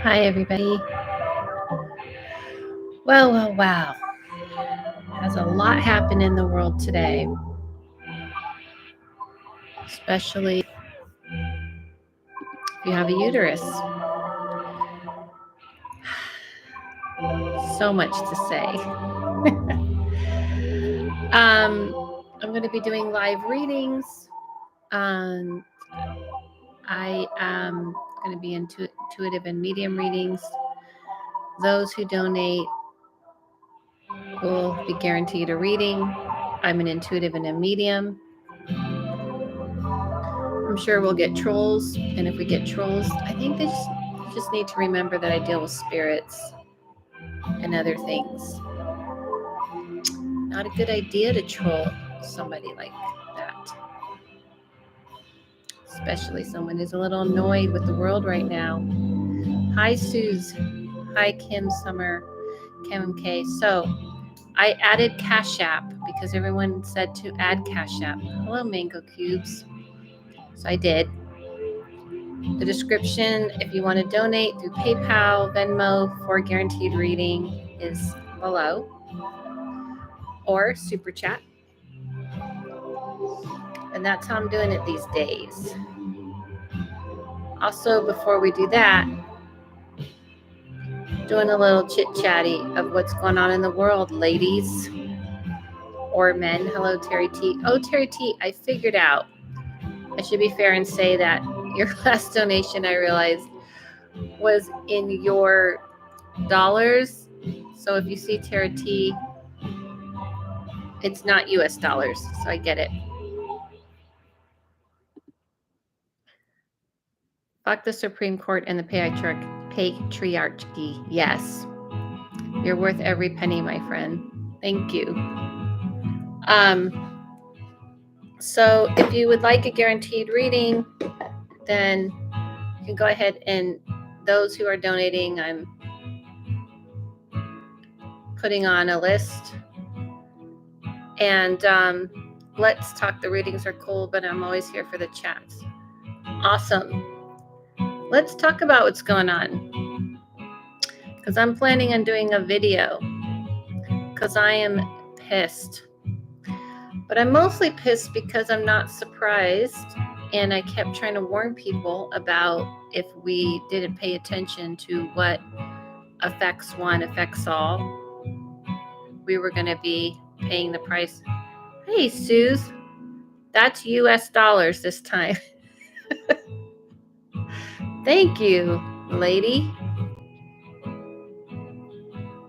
Hi, everybody. Wow. Has a lot happened in the world today, especially if you have a uterus. So much to say. I'm going to be doing live readings. I am going to be intuitive and medium readings. Those who donate will be guaranteed a reading. I'm an intuitive and a medium. I'm sure we'll get trolls, and if we get trolls, I think they just need to remember that I deal with spirits and other things. Not a good idea to troll somebody like that, especially someone who's a little annoyed with the world right now. Hi, Suze. Hi, Kim Summer, Kim K. So I added CashApp because everyone said to add CashApp. Hello, Mango Cubes. So I did. The description, if you want to donate through PayPal, Venmo for a guaranteed reading, is below, or Super Chat. And that's how I'm doing it these days. Also, before we do that, doing a little chit-chatty of what's going on in the world, ladies or men. Hello, Terry T. Oh, Terry T, I figured out. I should be fair and say that your last donation, I realized, was in your dollars. So if you see Terry T, it's not US dollars. So I get it. Fuck the Supreme Court and the patriarchy. Yes. You're worth every penny, my friend. Thank you. So if you would like a guaranteed reading, then you can go ahead, and those who are donating, I'm putting on a list. And let's talk. The readings are cool, but I'm always here for the chats. Awesome. Let's talk about what's going on, because I'm planning on doing a video, because I am pissed. But I'm mostly pissed because I'm not surprised, and I kept trying to warn people about if we didn't pay attention to what affects one, affects all, we were going to be paying the price. Hey, Suze, that's US dollars this time. Thank you, lady.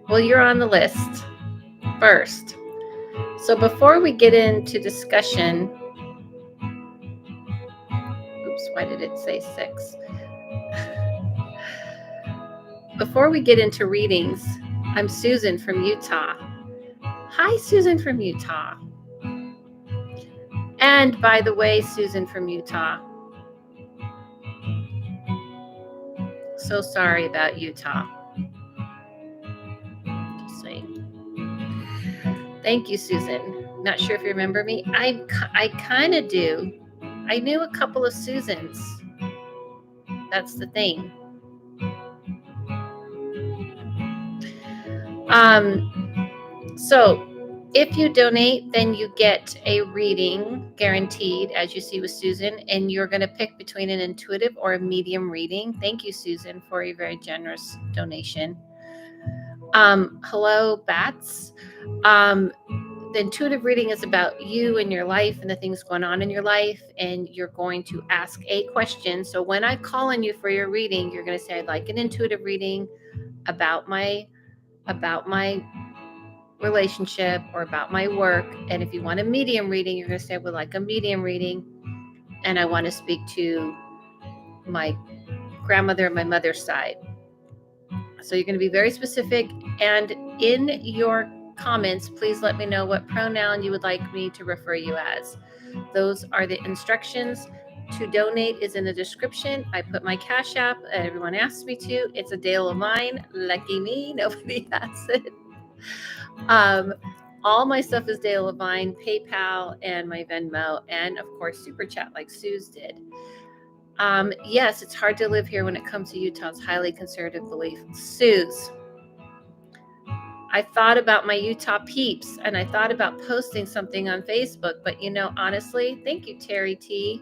Well, you're on the list first. So before we get into discussion, oops, why did it say 6? Before we get into readings, I'm Susan from Utah. Hi, Susan from Utah. And by the way, Susan from Utah, so sorry about Utah. Just saying. Thank you, Susan. Not sure if you remember me. I kind of do. I knew a couple of Susans. That's the thing. So if you donate, then you get a reading guaranteed, as you see with Susan, and you're going to pick between an intuitive or a medium reading. Thank you, Susan, for a very generous donation. Hello, Bats. The intuitive reading is about you and your life and the things going on in your life, and you're going to ask a question. So when I call on you for your reading, you're going to say, I'd like an intuitive reading about my relationship or about my work. And if you want a medium reading, you're going to say, I would like a medium reading, and I want to speak to my grandmother and my mother's side. So you're going to be very specific, and in your comments, please let me know what pronoun you would like me to refer you as. Those are the instructions. To donate is in the description. I put my Cash App. Everyone asks me to. It's Adela-Lavine. Lucky me, nobody has it. All my stuff is Adela-Lavine, PayPal, and my Venmo, and of course Super Chat like Suze did. Yes, it's hard to live here when it comes to Utah's highly conservative belief. Suze, I thought about my Utah peeps and I thought about posting something on Facebook, but honestly, thank you, Terry T.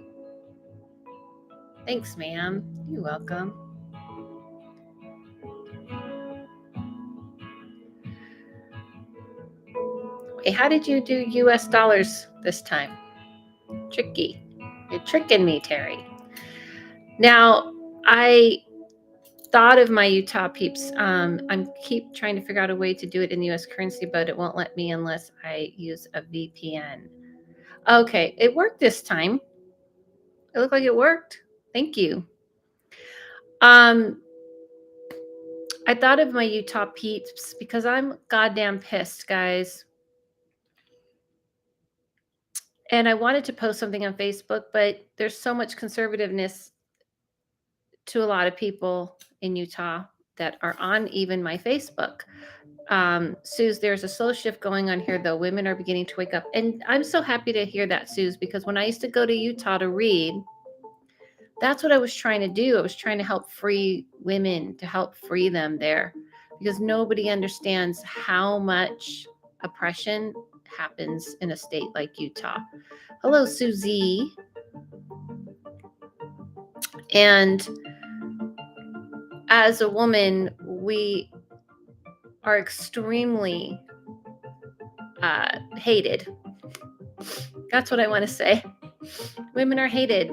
Thanks, ma'am. You're welcome. Wait, how did you do US dollars this time? Tricky. You're tricking me, Terry. Now, I thought of my Utah peeps. I'm keep trying to figure out a way to do it in US currency, but it won't let me unless I use a VPN. Okay, it worked this time. It looked like it worked. Thank you. I thought of my Utah peeps because I'm goddamn pissed, guys. And I wanted to post something on Facebook, but there's so much conservativeness to a lot of people in Utah that are on even my Facebook. Suze, there's a slow shift going on here, though. Women are beginning to wake up. And I'm so happy to hear that, Suze, because when I used to go to Utah to read, that's what I was trying to do. I was trying to help free women, to help free them there, because nobody understands how much oppression happens in a state like Utah. Hello, Susie. And as a woman, we are extremely hated. That's what I want to say. Women are hated.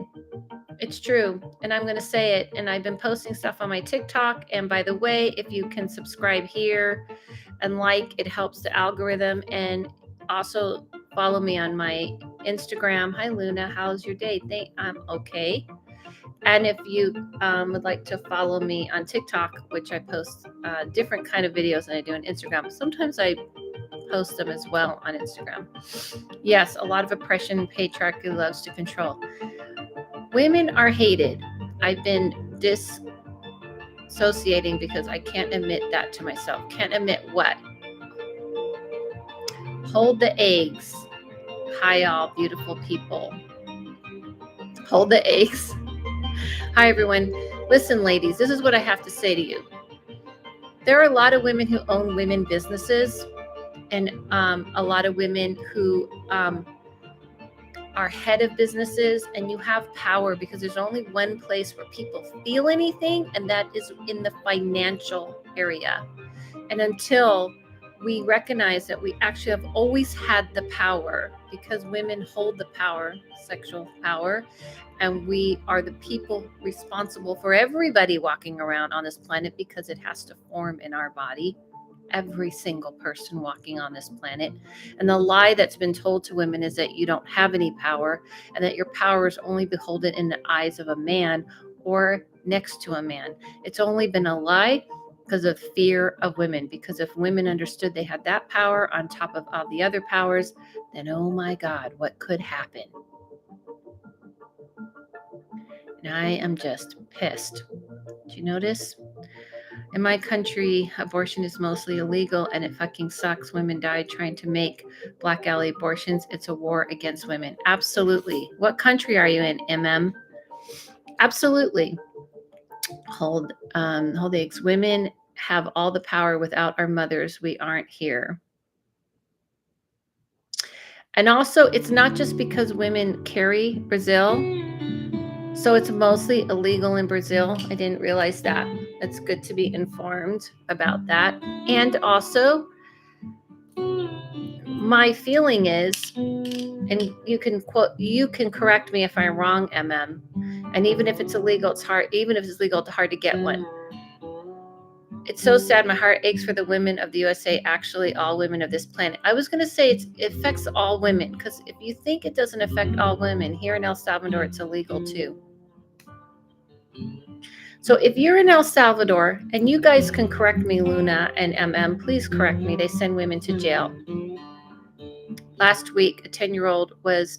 It's true. And I'm going to say it. And I've been posting stuff on my TikTok. And by the way, if you can subscribe here and it helps the algorithm. And also follow me on my Instagram. Hi, Luna. How's your day? I'm okay. And if you would like to follow me on TikTok, which I post different kind of videos than I do on Instagram. Sometimes I post them as well on Instagram. Yes, a lot of oppression, patriarchy loves to control. Women are hated. I've been dissociating because I can't admit that to myself. Can't admit what? Hold the eggs. Hi, all beautiful people. Hold the eggs. Hi, everyone. Listen, ladies, this is what I have to say to you. There are a lot of women who own women businesses, and a lot of women who are head of businesses, and you have power because there's only one place where people feel anything, and that is in the financial area. And until we recognize that we actually have always had the power, because women hold the power, sexual power, and we are the people responsible for everybody walking around on this planet, because it has to form in our body. Every single person walking on this planet. And the lie that's been told to women is that you don't have any power, and that your power is only beholden in the eyes of a man or next to a man. It's only been a lie because of fear of women. Because if women understood they had that power on top of all the other powers, then oh my God, what could happen? And I am just pissed. Do you notice? In my country, abortion is mostly illegal, and it fucking sucks. Women die trying to make black alley abortions. It's a war against women. Absolutely. What country are you in, MM? Absolutely. Hold the eggs. Women have all the power. Without our mothers, we aren't here. And also, it's not just because women carry Brazil. So it's mostly illegal in Brazil. I didn't realize that. It's good to be informed about that. And also, my feeling is, and you can correct me if I'm wrong, MM. And even if it's illegal, it's hard. Even if it's legal, it's hard to get one. It's so sad. My heart aches for the women of the USA. Actually, all women of this planet. I was going to say it affects all women, because if you think it doesn't affect all women, here in El Salvador, it's illegal too. So if you're in El Salvador, and you guys can correct me, Luna and MM, please correct me. They send women to jail. Last week, a 10-year-old was,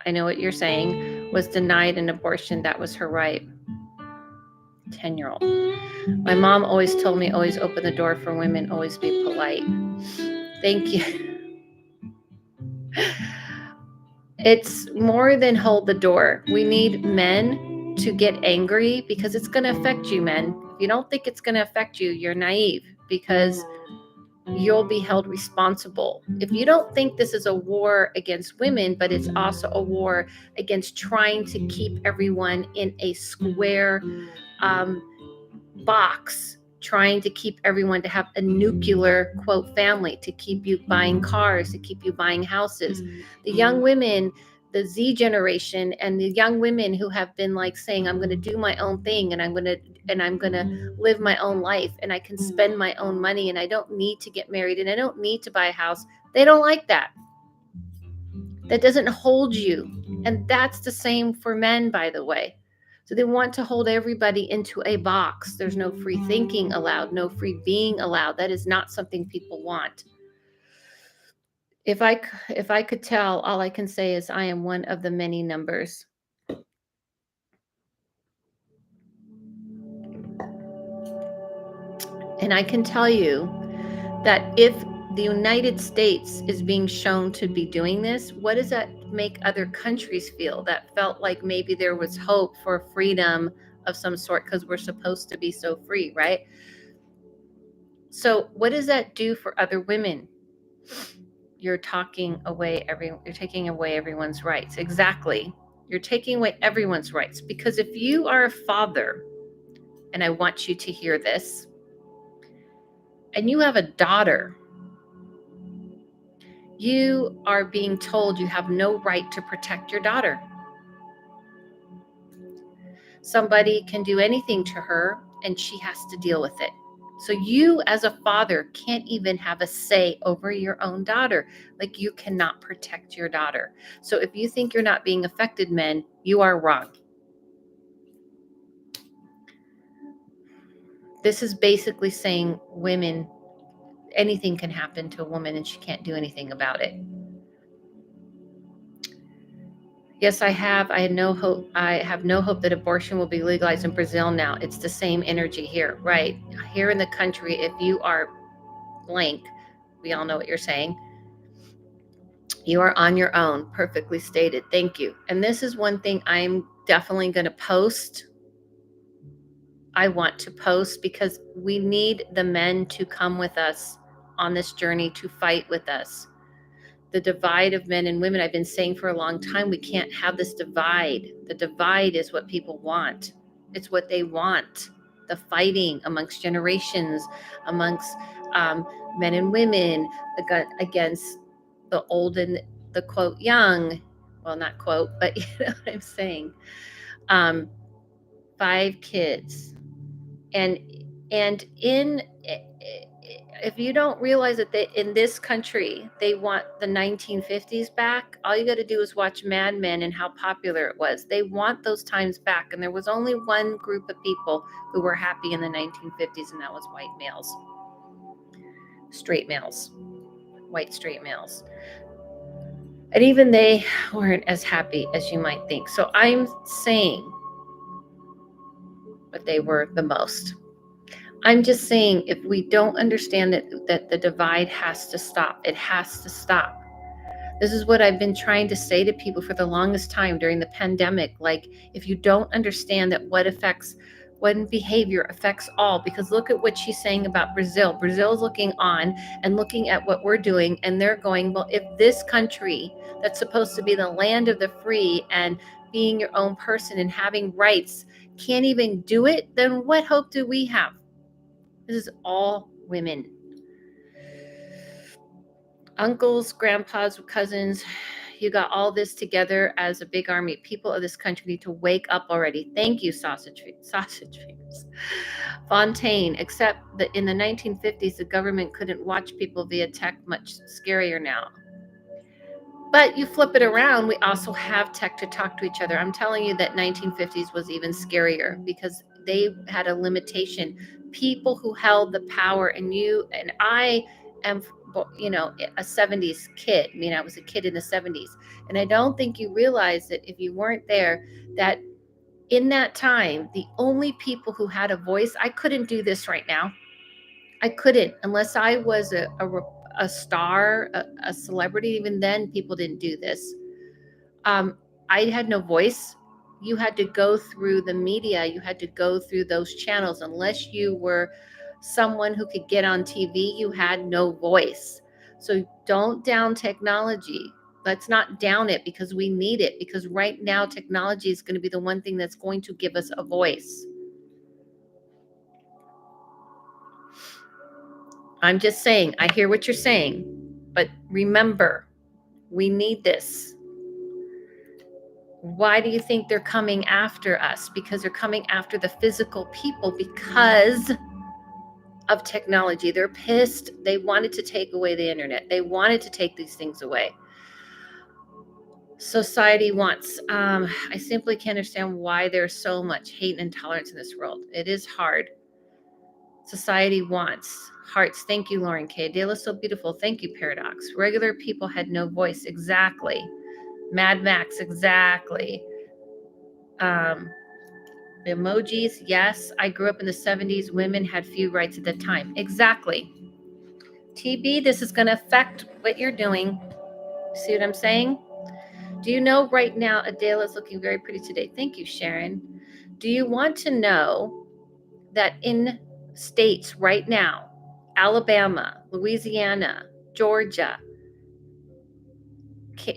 I know what you're saying, was denied an abortion. That was her right. 10-year-old. My mom always told me, always open the door for women, always be polite. Thank you. It's more than hold the door. We need men to get angry because it's going to affect you, men. If you don't think it's going to affect you, you're naive, because you'll be held responsible. If you don't think this is a war against women, but it's also a war against trying to keep everyone in a square box, trying to keep everyone to have a nuclear, quote, family, to keep you buying cars, to keep you buying houses. The young women, the Z generation, and the young women who have been like saying, I'm going to do my own thing, and I'm going to live my own life, and I can spend my own money, and I don't need to get married, and I don't need to buy a house. They don't like that. That doesn't hold you. And that's the same for men, by the way. So they want to hold everybody into a box. There's no free thinking allowed, no free being allowed. That is not something people want. If I could tell, all I can say is I am one of the many numbers. And I can tell you that if the United States is being shown to be doing this, what does that make other countries feel that felt like maybe there was hope for freedom of some sort, because we're supposed to be so free, right? So what does that do for other women? You're taking away everyone's rights. Exactly. You're taking away everyone's rights, because if you are a father, and I want you to hear this, and you have a daughter, you are being told you have no right to protect your daughter. Somebody can do anything to her and she has to deal with it. So you as a father can't even have a say over your own daughter. Like, you cannot protect your daughter. So if you think you're not being affected, men, you are wrong. This is basically saying women, anything can happen to a woman and she can't do anything about it. Yes, I have no hope. I have no hope that abortion will be legalized in Brazil now. It's the same energy here, right? Here in the country, if you are blank, we all know what you're saying. You are on your own. Perfectly stated. Thank you. And this is one thing I'm definitely going to post. I want to post because we need the men to come with us on this journey, to fight with us. The divide of men and women, I've been saying for a long time, we can't have this divide. The divide is what people want. It's what they want. The fighting amongst generations, amongst men and women, against the old and the quote young. Well, not quote, but you know what I'm saying. 5 kids. And in if you don't realize that in this country they want the 1950s back, all you got to do is watch Mad Men and how popular it was. They want those times back, and there was only one group of people who were happy in the 1950s, and that was white males, straight males, white straight males. And even they weren't as happy as you might think. So I'm saying, but they were the most. I'm just saying, if we don't understand that the divide has to stop, it has to stop. This is what I've been trying to say to people for the longest time during the pandemic. Like, if you don't understand that one behavior affects all, because look at what she's saying about Brazil. Brazil's looking on and looking at what we're doing, and they're going, well, if this country that's supposed to be the land of the free and being your own person and having rights can't even do it, then what hope do we have? This is all women. Uncles, grandpas, cousins, you got all this together as a big army. People of this country need to wake up already. Thank you, sausage fingers. Fontaine, except that in the 1950s, the government couldn't watch people via tech, much scarier now. But you flip it around, we also have tech to talk to each other. I'm telling you that 1950s was even scarier because they had a limitation. People who held the power, and I am, a 70s kid. I mean, I was a kid in the 70s. And I don't think you realize that if you weren't there, that in that time, the only people who had a voice, I couldn't do this right now. I couldn't, unless I was a star, a celebrity. Even then, people didn't do this. I had no voice. You had to go through the media. You had to go through those channels. Unless you were someone who could get on TV, you had no voice. So don't down technology. Let's not down it, because we need it. Because right now, technology is going to be the one thing that's going to give us a voice. I'm just saying, I hear what you're saying, but remember, we need this. Why do you think they're coming after us? Because they're coming after the physical people because of technology. They're pissed. They wanted to take away the internet. They wanted to take these things away. Society wants, I simply can't understand why there's so much hate and intolerance in this world. It is hard. Society wants hearts. Thank you, Lauren K. Adela's so beautiful. Thank you, Paradox. Regular people had no voice. Exactly. Mad Max. Exactly. Emojis. Yes. I grew up in the 70s. Women had few rights at the time. Exactly. TB, this is going to affect what you're doing. See what I'm saying? Do you know right now Adela is looking very pretty today? Thank you, Sharon. Do you want to know that in states right now, Alabama, Louisiana, Georgia,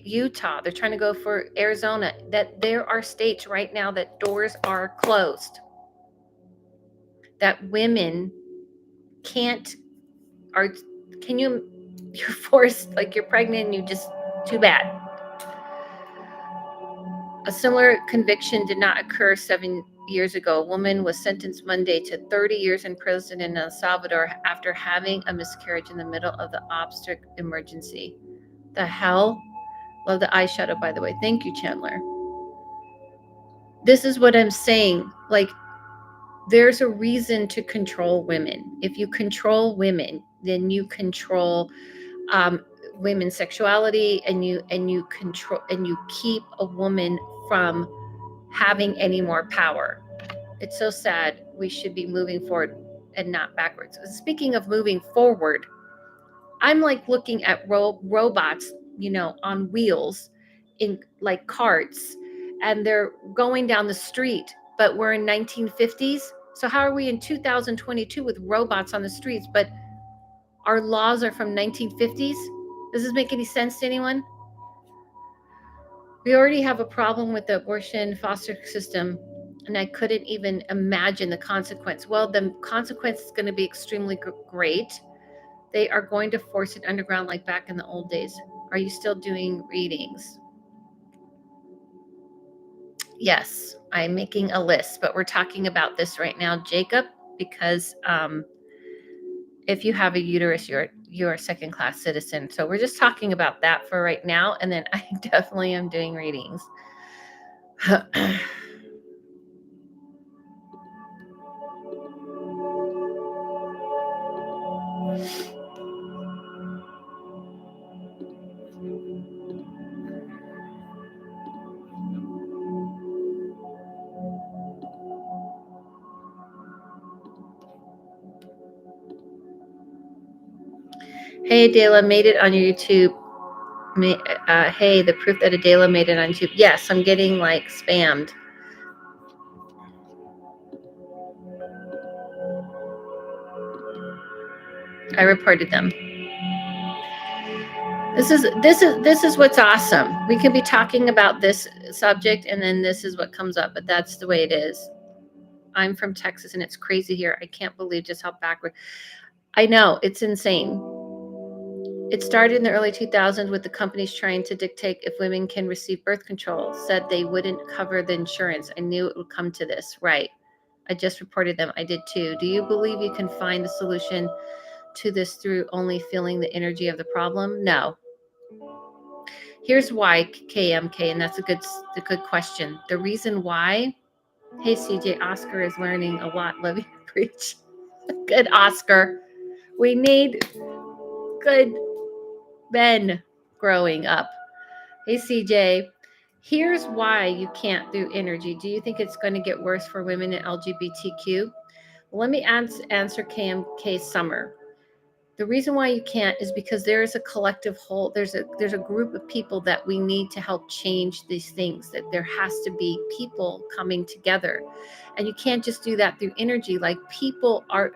Utah, they're trying to go for Arizona, that there are states right now that doors are closed, that women can't, are, can you, you're forced, like you're pregnant and you just, too bad. A similar conviction did not occur 7 years ago. A woman was sentenced Monday to 30 years in prison in El Salvador after having a miscarriage in the middle of the obstetric emergency. The hell? Love the eyeshadow, by the way. Thank you, Chandler. This is what I'm saying. Like, there's a reason to control women. If you control women, then you control women's sexuality, and you control, and you keep a woman from having any more power. It's so sad. We should be moving forward and not backwards. Speaking of moving forward, I'm like looking at robots, on wheels in like carts, and they're going down the street, but we're in 1950s. So how are we in 2022 with robots on the streets, but our laws are from 1950s? Does this make any sense to anyone? We already have a problem with the abortion foster system, and I couldn't even imagine the consequence. Well, the consequence is going to be extremely great. They are going to force it underground like back in the old days. Are you still doing readings? Yes, I'm making a list, but we're talking about this right now, Jacob, because if you have a uterus, you're a second-class citizen. So we're just talking about that for right now, and then I definitely am doing readings. Hey, Adela, made it on your YouTube. Hey, the proof that Adela made it on YouTube. Yes, I'm getting like spammed. I reported them. This is what's awesome. We could be talking about this subject and then this is what comes up, but that's the way it is. I'm from Texas and it's crazy here. I can't believe just how backward. I know, it's insane. It started in the early 2000s with the companies trying to dictate if women can receive birth control, said they wouldn't cover the insurance. I knew it would come to this. Right. I just reported them. I did too. Do you believe you can find the solution to this through only feeling the energy of the problem? No. Here's why, KMK, and that's a good question. The reason why, hey CJ, Oscar is learning a lot. Love you, preach. Good, Oscar. We need good men growing up. Hey CJ, here's why you can't do energy. Do you think it's going to get worse for women in LGBTQ? Well, let me answer KMK Summer. The reason why you can't is because there is a collective whole. There's a group of people that we need to help change these things. That there has to be people coming together, and you can't just do that through energy. Like people are,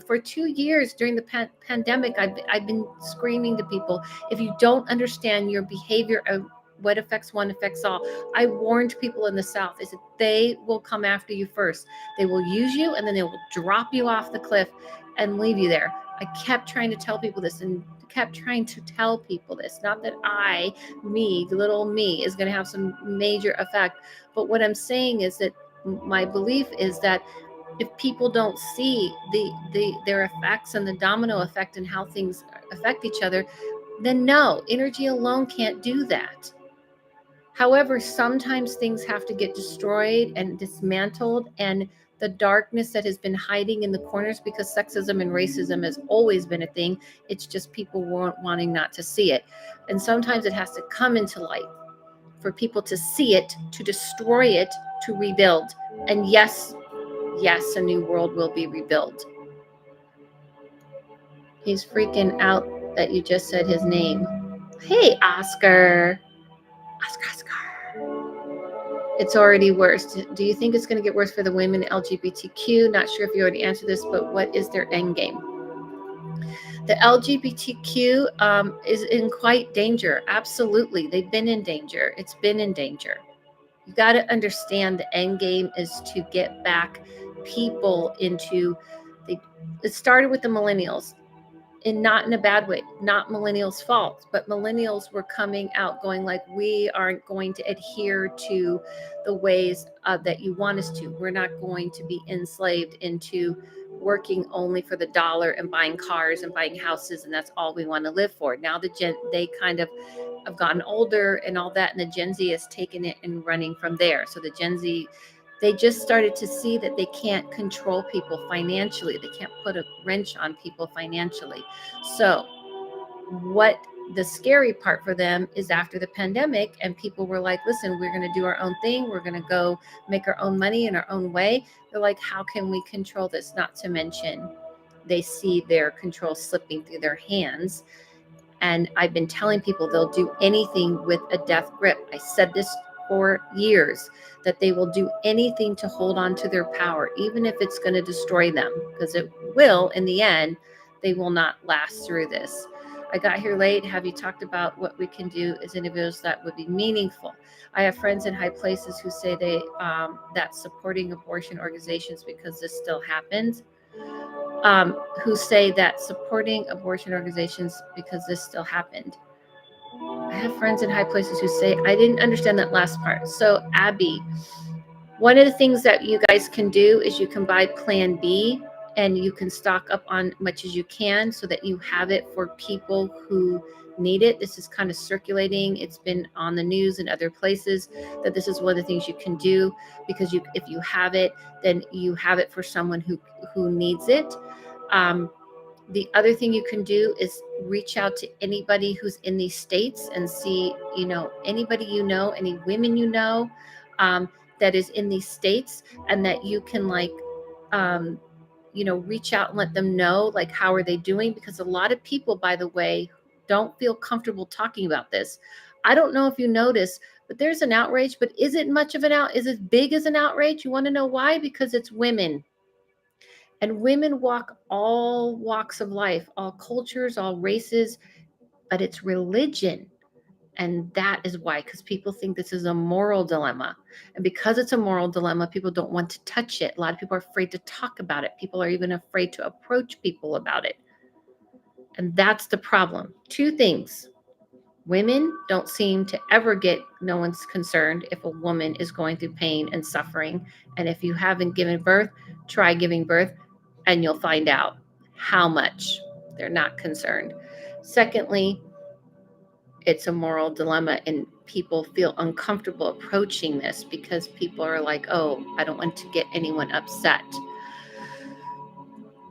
for 2 years during the pandemic, I've been screaming to people: if you don't understand your behavior of what affects one affects all. I warned people in the South is that they will come after you first. They will use you, and then they will drop you off the cliff and leave you there. I kept trying to tell people this and kept trying to tell people this. Not that me, the little me, is going to have some major effect. But what I'm saying is that my belief is that if people don't see their effects and the domino effect and how things affect each other, then no, energy alone can't do that. However, sometimes things have to get destroyed and dismantled, and the darkness that has been hiding in the corners, because sexism and racism has always been a thing. It's just people weren't wanting not to see it. And sometimes it has to come into light for people to see it, to destroy it, to rebuild. And yes, a new world will be rebuilt. He's freaking out that you just said his name. Hey, Oscar. Oscar. It's already worse. Do you think it's going to get worse for the women LGBTQ? Not sure if you already answered this, but what is their end game? The LGBTQ is in quite danger. Absolutely. They've been in danger. It's been in danger. You got to understand the end game is to get back people into it started with the millennials. And not in a bad way, not millennials' fault, but millennials were coming out going like, we aren't going to adhere to the ways that you want us to. We're not going to be enslaved into working only for the dollar and buying cars and buying houses, and that's all we want to live for. Now they kind of have gotten older and all that, and the Gen Z has taken it and running from there. So the Gen Z, they just started to see that they can't control people financially. They can't put a wrench on people financially. So what the scary part for them is after the pandemic, and people were like, listen, we're going to do our own thing. We're going to go make our own money in our own way. They're like, how can we control this? Not to mention, they see their control slipping through their hands. And I've been telling people they'll do anything with a death grip. I said this for years, that they will do anything to hold on to their power, even if it's going to destroy them, because it will in the end. They will not last through this. I got here late. Have you talked about what we can do as individuals that would be meaningful? I have friends in high places who say that supporting abortion organizations, because this still happens, who say that supporting abortion organizations because this still happened. I have friends in high places who say, I didn't understand that last part. So, Abby, one of the things that you guys can do is you can buy Plan B, and you can stock up on much as you can so that you have it for people who need it. This is kind of circulating. It's been on the news and other places that this is one of the things you can do, because if you have it, then you have it for someone who needs it. The other thing you can do is reach out to anybody who's in these states and see, anybody any women that is in these states, and that you can reach out and let them know, like, how are they doing? Because a lot of people, by the way, don't feel comfortable talking about this. I don't know if you notice, but there's an outrage, but is it much of is it big as an outrage? You want to know why? Because it's women. And women walk all walks of life, all cultures, all races, but it's religion. And that is why, because people think this is a moral dilemma. And because it's a moral dilemma, people don't want to touch it. A lot of people are afraid to talk about it. People are even afraid to approach people about it. And that's the problem. Two things. Women don't seem to ever no one's concerned if a woman is going through pain and suffering. And if you haven't given birth, try giving birth, and you'll find out how much they're not concerned. Secondly, it's a moral dilemma, and people feel uncomfortable approaching this because people are like, oh, I don't want to get anyone upset.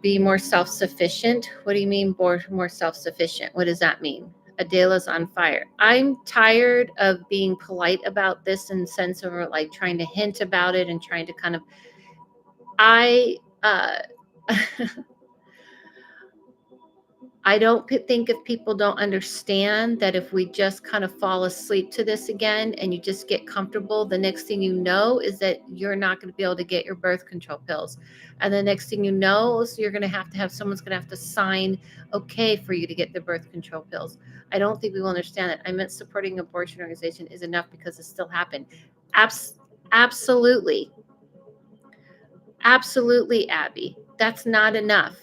Be more self-sufficient. What do you mean more self-sufficient? What does that mean? Adela's on fire. I'm tired of being polite about this in the sense of like trying to hint about it and trying to kind of, I don't think if people don't understand that if we just kind of fall asleep to this again and you just get comfortable, the next thing you know is that you're not going to be able to get your birth control pills. And the next thing you know is you're going to have someone's going to have to sign okay for you to get the birth control pills. I don't think we will understand that. I meant supporting abortion organization is enough because it still happened. Absolutely. Absolutely, Abby. That's not enough.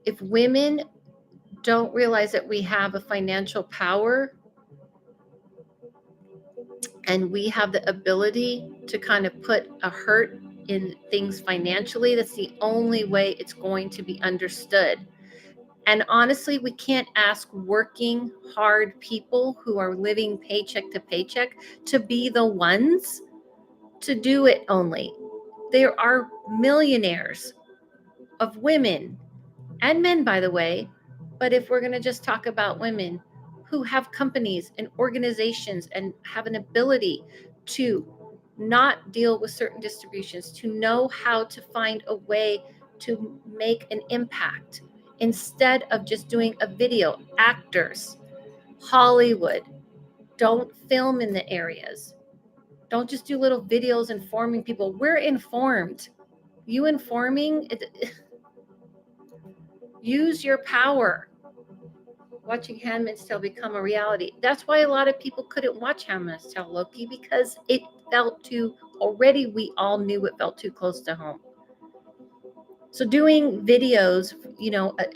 If women don't realize that we have a financial power and we have the ability to kind of put a hurt in things financially, that's the only way it's going to be understood. And honestly, we can't ask working hard people who are living paycheck to paycheck to be the ones to do it only. There are millionaires of women and men, by the way. But if we're going to just talk about women who have companies and organizations and have an ability to not deal with certain distributions, to know how to find a way to make an impact instead of just doing a video. Actors, Hollywood, don't film in the areas. Don't just do little videos informing people. We're informed. You informing, use your power. Watching Handmaid's Tale become a reality. That's why a lot of people couldn't watch Handmaid's Tale, Loki, because it felt too, already we all knew it felt too close to home. So doing videos,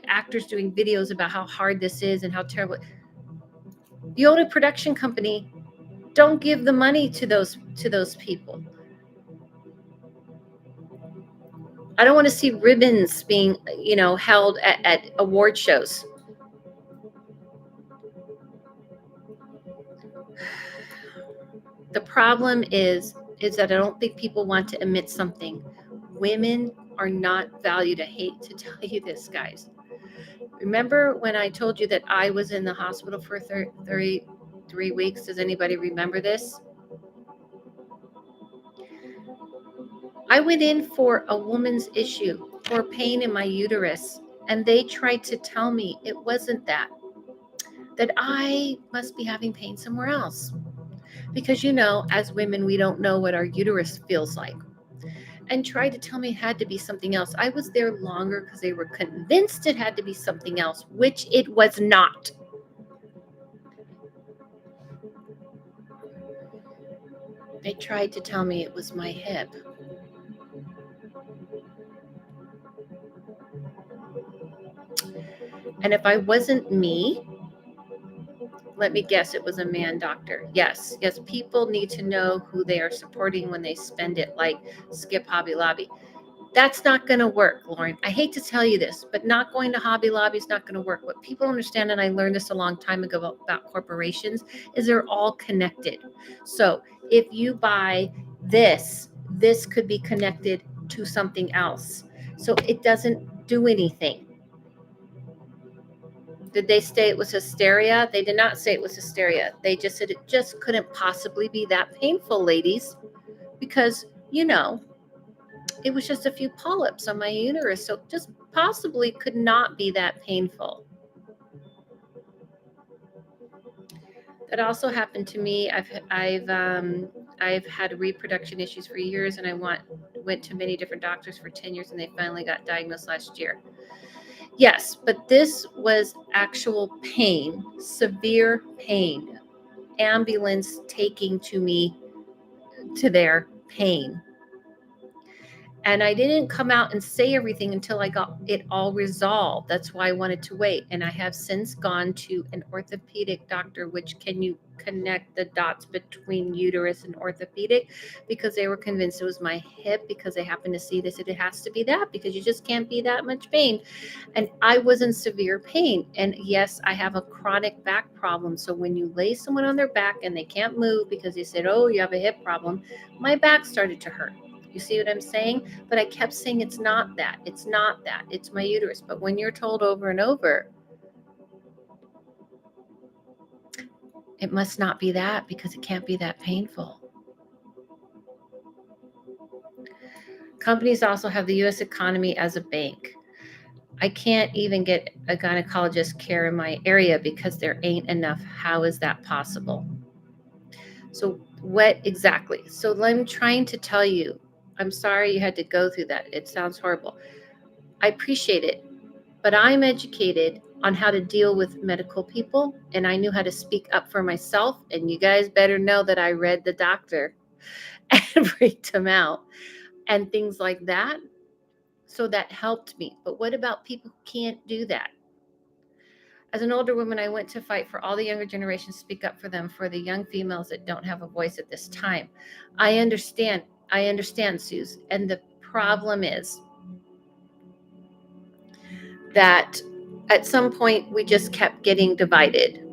actors doing videos about how hard this is and how terrible. You own a production company, don't give the money to those people. I don't want to see ribbons being, held at award shows. The problem is that I don't think people want to admit something. Women are not valued. I hate to tell you this, guys. Remember when I told you that I was in the hospital for 33 weeks? Does anybody remember this? I went in for a woman's issue, for pain in my uterus, and they tried to tell me it wasn't that I must be having pain somewhere else. Because, as women, we don't know what our uterus feels like. And tried to tell me it had to be something else. I was there longer because they were convinced it had to be something else, which it was not. They tried to tell me it was my hip. And if I wasn't me, let me guess, it was a man doctor. Yes, people need to know who they are supporting when they spend it, like skip Hobby Lobby. That's not going to work, Lauren. I hate to tell you this, but not going to Hobby Lobby is not going to work. What people understand, and I learned this a long time ago about corporations, is they're all connected. So if you buy this could be connected to something else. So it doesn't do anything. Did they say it was hysteria? They did not say it was hysteria. They just said it just couldn't possibly be that painful, ladies, because, it was just a few polyps on my uterus. So just possibly could not be that painful. That also happened to me. I've had reproduction issues for years, and I went to many different doctors for 10 years, and they finally got diagnosed last year. Yes, but this was actual pain, severe pain. Ambulance taking me to their pain. And I didn't come out and say everything until I got it all resolved. That's why I wanted to wait. And I have since gone to an orthopedic doctor, which can you connect the dots between uterus and orthopedic, because they were convinced it was my hip, because they happened to see this. It has to be that, because you just can't be that much pain. And I was in severe pain. And yes, I have a chronic back problem. So when you lay someone on their back and they can't move because they said, oh, you have a hip problem, my back started to hurt. You see what I'm saying? But I kept saying, it's not that. It's not that. It's my uterus. But when you're told over and over, it must not be that, because it can't be that painful. Companies also have the U.S. economy as a bank. I can't even get a gynecologist care in my area because there ain't enough. How is that possible? So what exactly? So I'm trying to tell you, I'm sorry you had to go through that. It sounds horrible. I appreciate it, but I'm educated on how to deal with medical people, and I knew how to speak up for myself. And you guys better know that I read the doctor and freaked him out and things like that. So that helped me. But what about people who can't do that? As an older woman, I went to fight for all the younger generations, speak up for them, for the young females that don't have a voice at this time. I understand, Suze. And the problem is that at some point we just kept getting divided.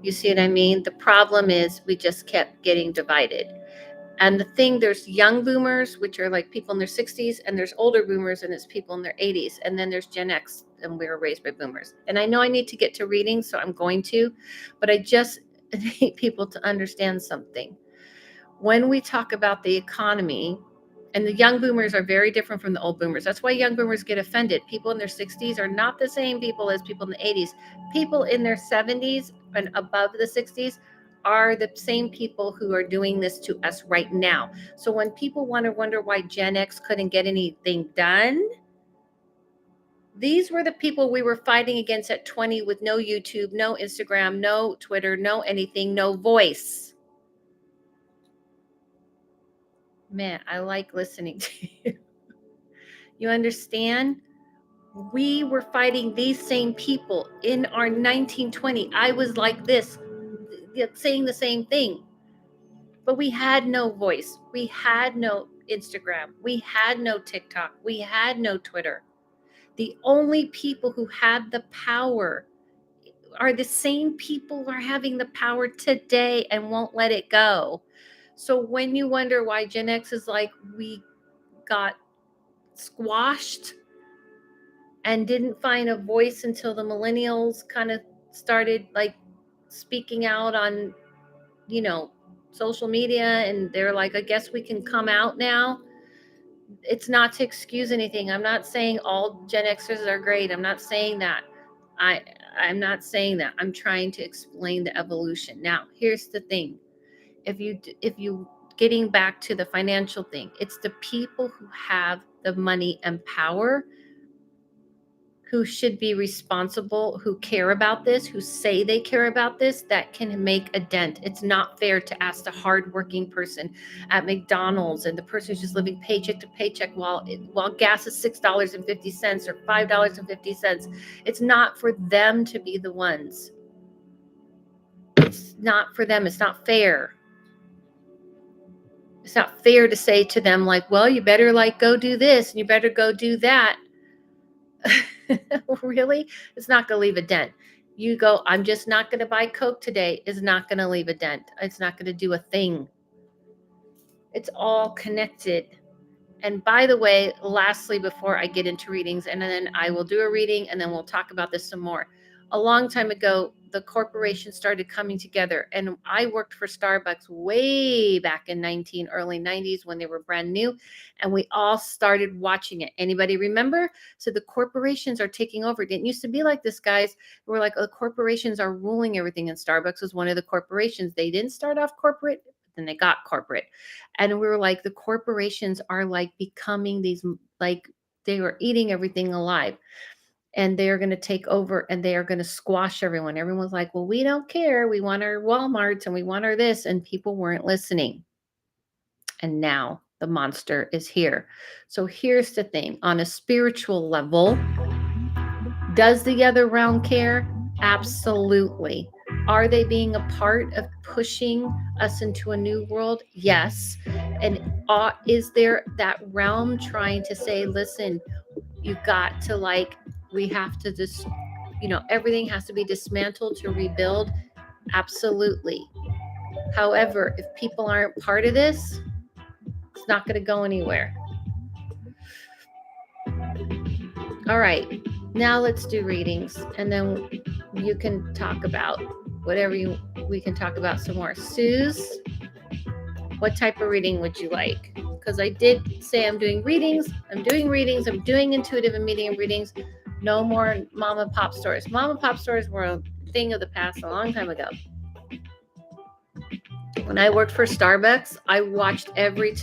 You see what I mean? The problem is we just kept getting divided. And the thing, there's young boomers, which are like people in their 60s, and there's older boomers, and it's people in their 80s. And then there's Gen X, and we were raised by boomers. And I know I need to get to reading, so I'm going to, but I just need people to understand something. When we talk about the economy, and the young boomers are very different from the old boomers. That's why young boomers get offended. People in their 60s are not the same people as people in the 80s. People in their 70s and above the 60s are the same people who are doing this to us right now. So when people want to wonder why Gen X couldn't get anything done, these were the people we were fighting against at 20 with no YouTube, no Instagram, no Twitter, no anything, no voice. Man, I like listening to you. You understand? We were fighting these same people in our 1920. I was like this, saying the same thing. But we had no voice. We had no Instagram. We had no TikTok. We had no Twitter. The only people who had the power are the same people who are having the power today and won't let it go. So when you wonder why Gen X is like, we got squashed and didn't find a voice until the millennials kind of started like speaking out on, social media, and they're like, I guess we can come out now. It's not to excuse anything. I'm not saying all Gen Xers are great. I'm not saying that. I'm not saying that. I'm trying to explain the evolution. Now, here's the thing. If you getting back to the financial thing, it's the people who have the money and power who should be responsible, who care about this, who say they care about this, that can make a dent. It's not fair to ask the hardworking person at McDonald's and the person who's just living paycheck to paycheck while gas is $6.50 or $5.50. It's not for them to be the ones. It's not for them. It's not fair. It's not fair to say to them like, well, you better go do this and you better go do that. Really? It's not going to leave a dent. You go, I'm just not going to buy Coke today, is not going to leave a dent. It's not going to do a thing. It's all connected. And by the way, lastly, before I get into readings, and then I will do a reading and then we'll talk about this some more. A long time ago, the corporations started coming together, and I worked for Starbucks way back in early 90s when they were brand new, and we all started watching it. Anybody remember? So the corporations are taking over. It didn't used to be like this, guys. We're like, the corporations are ruling everything, and Starbucks was one of the corporations. They didn't start off corporate, then they got corporate. And we were like, the corporations are like becoming these, like they were eating everything alive. And they are going to take over and they are going to squash everyone. Everyone's like, well, we don't care. We want our Walmarts and we want our this. And people weren't listening. And now the monster is here. So here's the thing. On a spiritual level, does the other realm care? Absolutely. Are they being a part of pushing us into a new world? Yes. And is there that realm trying to say, listen, you've got to we have to just, everything has to be dismantled to rebuild? Absolutely. However, if people aren't part of this, it's not going to go anywhere. All right. Now let's do readings, and then you can talk about whatever we can talk about some more. Suze, what type of reading would you like? because I did say I'm doing readings. I'm doing intuitive and medium readings. No more mom and pop stores. Mom and pop stores were a thing of the past a long time ago. When I worked for Starbucks, I watched every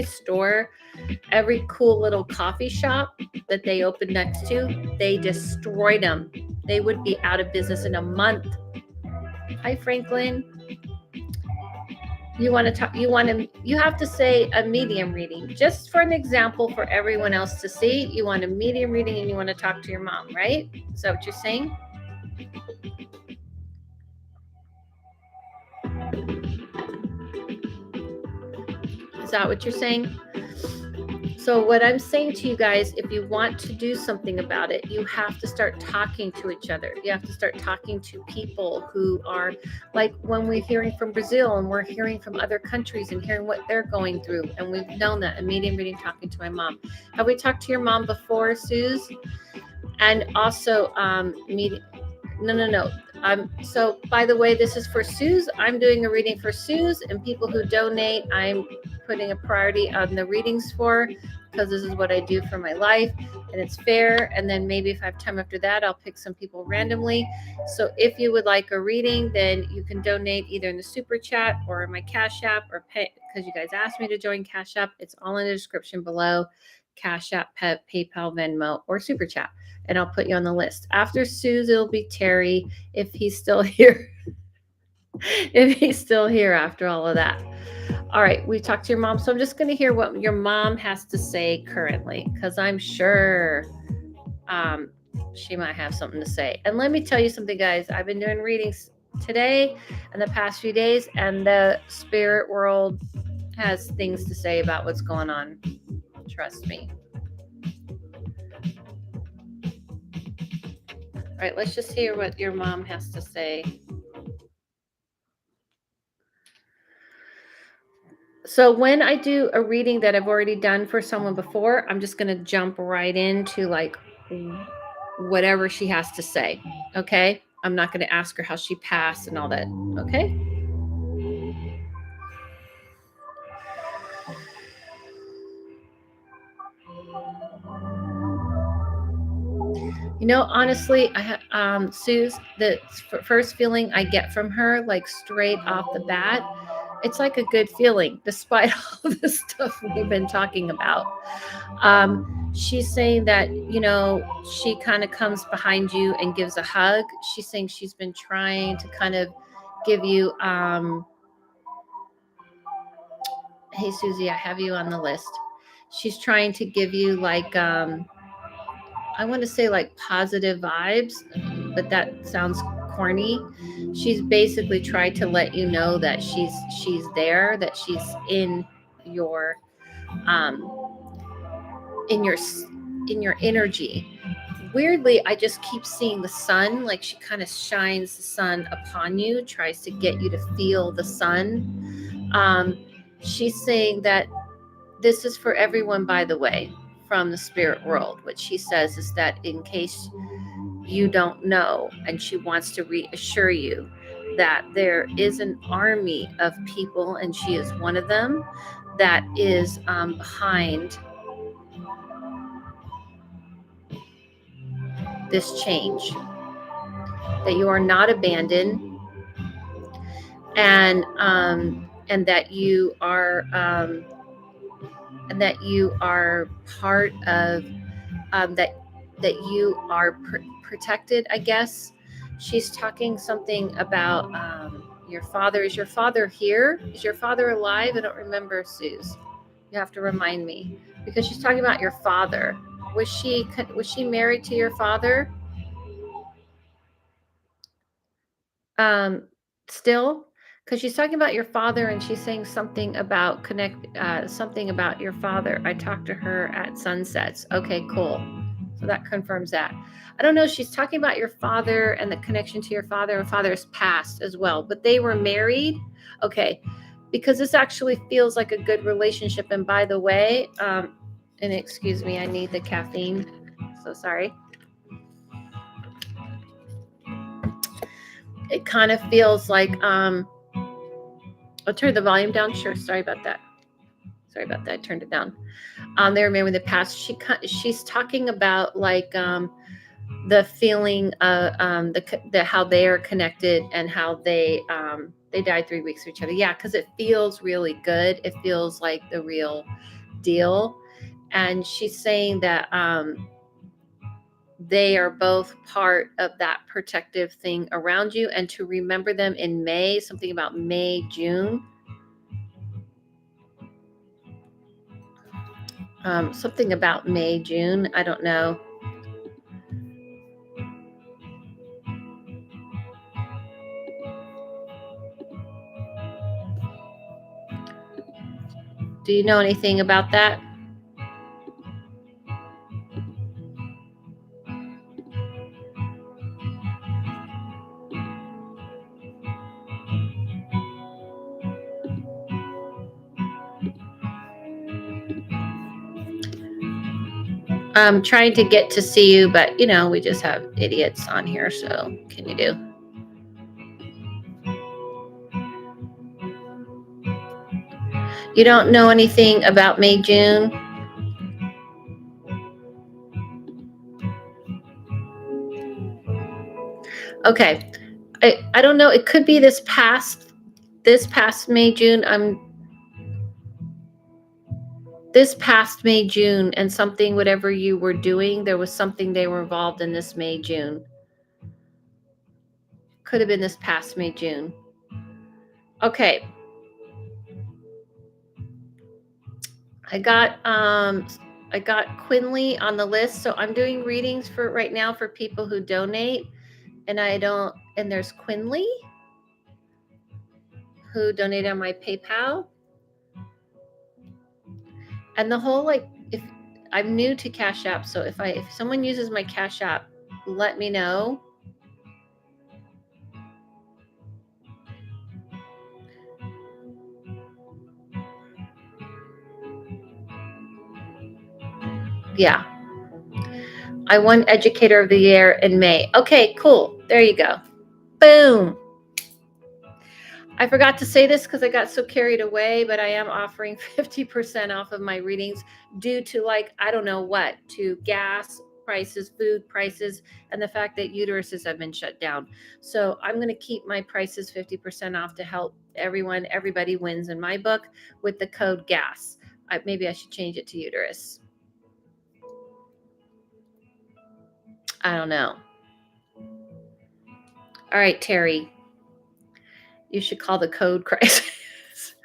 store, every cool little coffee shop that they opened next to. They destroyed them. They would be out of business in a month. Hi, Franklin. You want to talk? You have to say a medium reading, just for an example for everyone else to see. You want a medium reading, and you want to talk to your mom, right? Is that what you're saying? Is that what you're saying? So what I'm saying to you guys, if you want to do something about it, you have to start talking to each other. You have to start talking to people who are, like when we're hearing from Brazil and we're hearing from other countries and hearing what they're going through. And we've known that. A medium reading, talking to my mom. Have we talked to your mom before, Suze? And also, No. So by the way, this is for Suze. I'm doing a reading for Suze, and people who donate, I'm putting a priority on the readings for, because this is what I do for my life, and it's fair. And then maybe if I have time after that, I'll pick some people randomly. So if you would like a reading, then you can donate either in the super chat or in my Cash App, or pay, because you guys asked me to join Cash App. It's all in the description below. Cash App, PayPal, Venmo, or super chat. And I'll put you on the list. After Suze, it'll be Terry, if he's still here. If he's still here after all of that. All right, we talked to your mom. So I'm just going to hear what your mom has to say currently, because I'm sure she might have something to say. And let me tell you something, guys. I've been doing readings today and the past few days, and the spirit world has things to say about what's going on. Trust me. All right, let's just hear what your mom has to say. So when I do a reading that I've already done for someone before, I'm just going to jump right into like whatever she has to say. Okay? I'm not going to ask her how she passed and all that. Okay? You know, honestly, Suze, the first feeling I get from her, like straight off the bat, it's like a good feeling, despite all the stuff we've been talking about. She's saying that, she kind of comes behind you and gives a hug. She's saying she's been trying to kind of give you, hey, Susie, I have you on the list. She's trying to give you like, I want to say like positive vibes, but that sounds corny. She's basically tried to let you know that she's there, that she's in your in your energy. Weirdly, I just keep seeing the sun, like she kind of shines the sun upon you, tries to get you to feel the sun. She's saying that this is for everyone, by the way, from the spirit world. What she says is that in case you don't know, and she wants to reassure you that there is an army of people, and she is one of them, that is behind this change, that you are not abandoned, and that you are part of that you are protected, I guess. She's talking something about your father. Is your father here? Is your father alive? I don't remember, Suze. You have to remind me, because she's talking about your father. Was she married to your father? Still? Because she's talking about your father, and she's saying something about something about your father. I talked to her at sunsets. Okay, cool. So that confirms that. I don't know. She's talking about your father and the connection to your father. Your father's passed as well, but they were married. Okay, because this actually feels like a good relationship. And by the way, and excuse me, I need the caffeine. So sorry. It kind of feels like, I'll turn the volume down. Sure. Sorry about that. Sorry about that. I turned it down. They remember the past. She's talking about like the feeling of the how they are connected and how they died 3 weeks of each other. Yeah, because it feels really good. It feels like the real deal. And she's saying that they are both part of that protective thing around you, and to remember them in May, something about May, June. Something about May, June. I don't know. Do you know anything about that? I'm trying to get to see you, but we just have idiots on here, so can you do? You don't know anything about May, June? Okay. I don't know. It could be this past May, June. This past May, June, and something, whatever you were doing, there was something they were involved in this May, June. Could have been this past May, June. Okay. I got Quinley on the list, so I'm doing readings for right now for people who donate, and there's Quinley who donated on my PayPal. And the whole, like, if I'm new to Cash App, so if someone uses my Cash App, let me know. Yeah. I won Educator of the Year in May. Okay, cool. There you go. Boom. I forgot to say this because I got so carried away, but I am offering 50% off of my readings due to, like, I don't know what, to gas prices, food prices, and the fact that uteruses have been shut down. So I'm going to keep my prices 50% off to help everyone. Everybody wins in my book with the code GAS. Maybe I should change it to uterus. I don't know. All right, Terry. You should call the code crisis.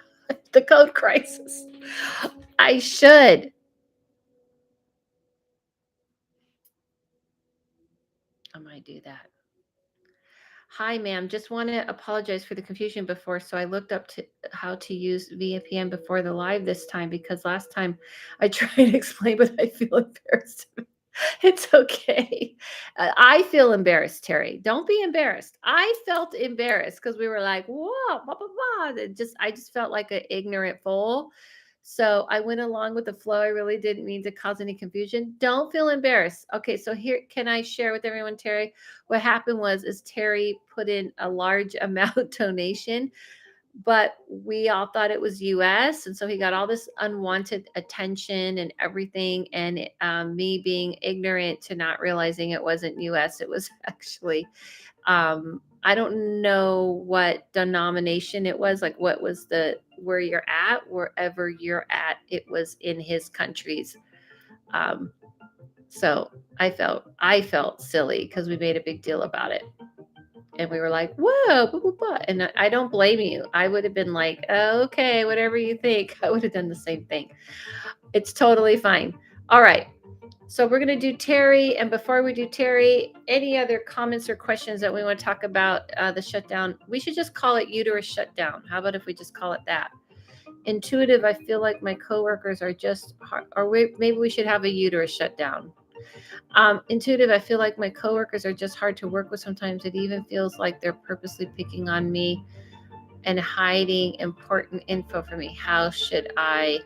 The code crisis. I should. I might do that. Hi, ma'am. Just want to apologize for the confusion before. So I looked up how to use VPN before the live this time, because last time I tried to explain, but I feel embarrassed. It's okay. I feel embarrassed, Terry. Don't be embarrassed. I felt embarrassed because we were like, whoa, blah, blah, blah. I just felt like an ignorant fool. So I went along with the flow. I really didn't mean to cause any confusion. Don't feel embarrassed. Okay, so here, can I share with everyone, Terry? What happened is Terry put in a large amount donation, but we all thought it was US. And so he got all this unwanted attention and everything. And me being ignorant to not realizing it wasn't US, it was actually, I don't know what denomination it was, like what was where you're at, wherever you're at, it was in his countries. So I felt silly because we made a big deal about it. And we were like, whoa, blah, blah, blah. And I don't blame you. I would have been like, oh, okay, whatever you think. I would have done the same thing. It's totally fine. All right. So we're going to do Terry. And before we do Terry, any other comments or questions that we want to talk about the shutdown? We should just call it uterus shutdown. How about if we just call it that? Intuitive, I feel like my coworkers are just, maybe we should have a uterus shutdown. Intuitive, I feel like my coworkers are just hard to work with sometimes. It even feels like they're purposely picking on me and hiding important info from me. How should I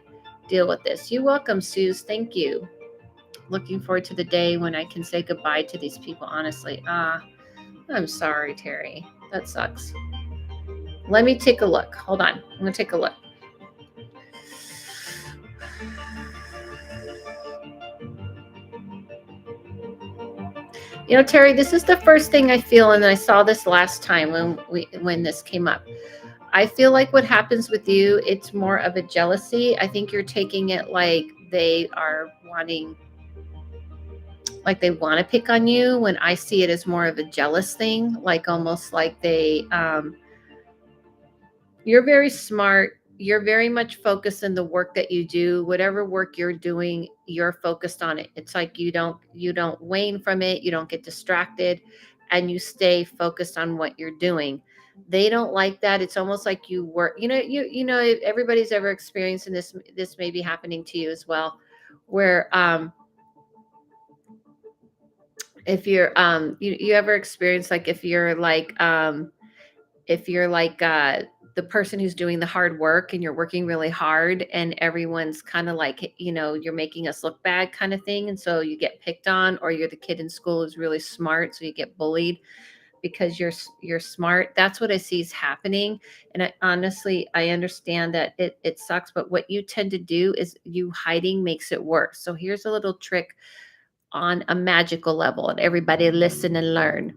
deal with this? You're welcome, Suze. Thank you. Looking forward to the day when I can say goodbye to these people, honestly. I'm sorry, Terry. That sucks. Let me take a look. Hold on. I'm going to take a look. Terry, this is the first thing I feel, and I saw this last time when this came up. I feel like what happens with you, it's more of a jealousy. I think you're taking it like they are wanting, like they want to pick on you, when I see it as more of a jealous thing, like almost like you're very smart. You're very much focused in the work that you do. Whatever work you're doing, you're focused on it. It's like you don't wane from it, you don't get distracted, and you stay focused on what you're doing. They don't like that. It's almost like you work, if everybody's ever experiencing this may be happening to you as well, where if you're you ever experience, like if you're like the person who's doing the hard work and you're working really hard, and everyone's kind of like, you're making us look bad kind of thing, and so you get picked on, or you're the kid in school who's really smart, so you get bullied because you're smart. That's what I see is happening. And I understand that it sucks, but what you tend to do is you hiding makes it worse. So here's a little trick on a magical level, and everybody listen and learn.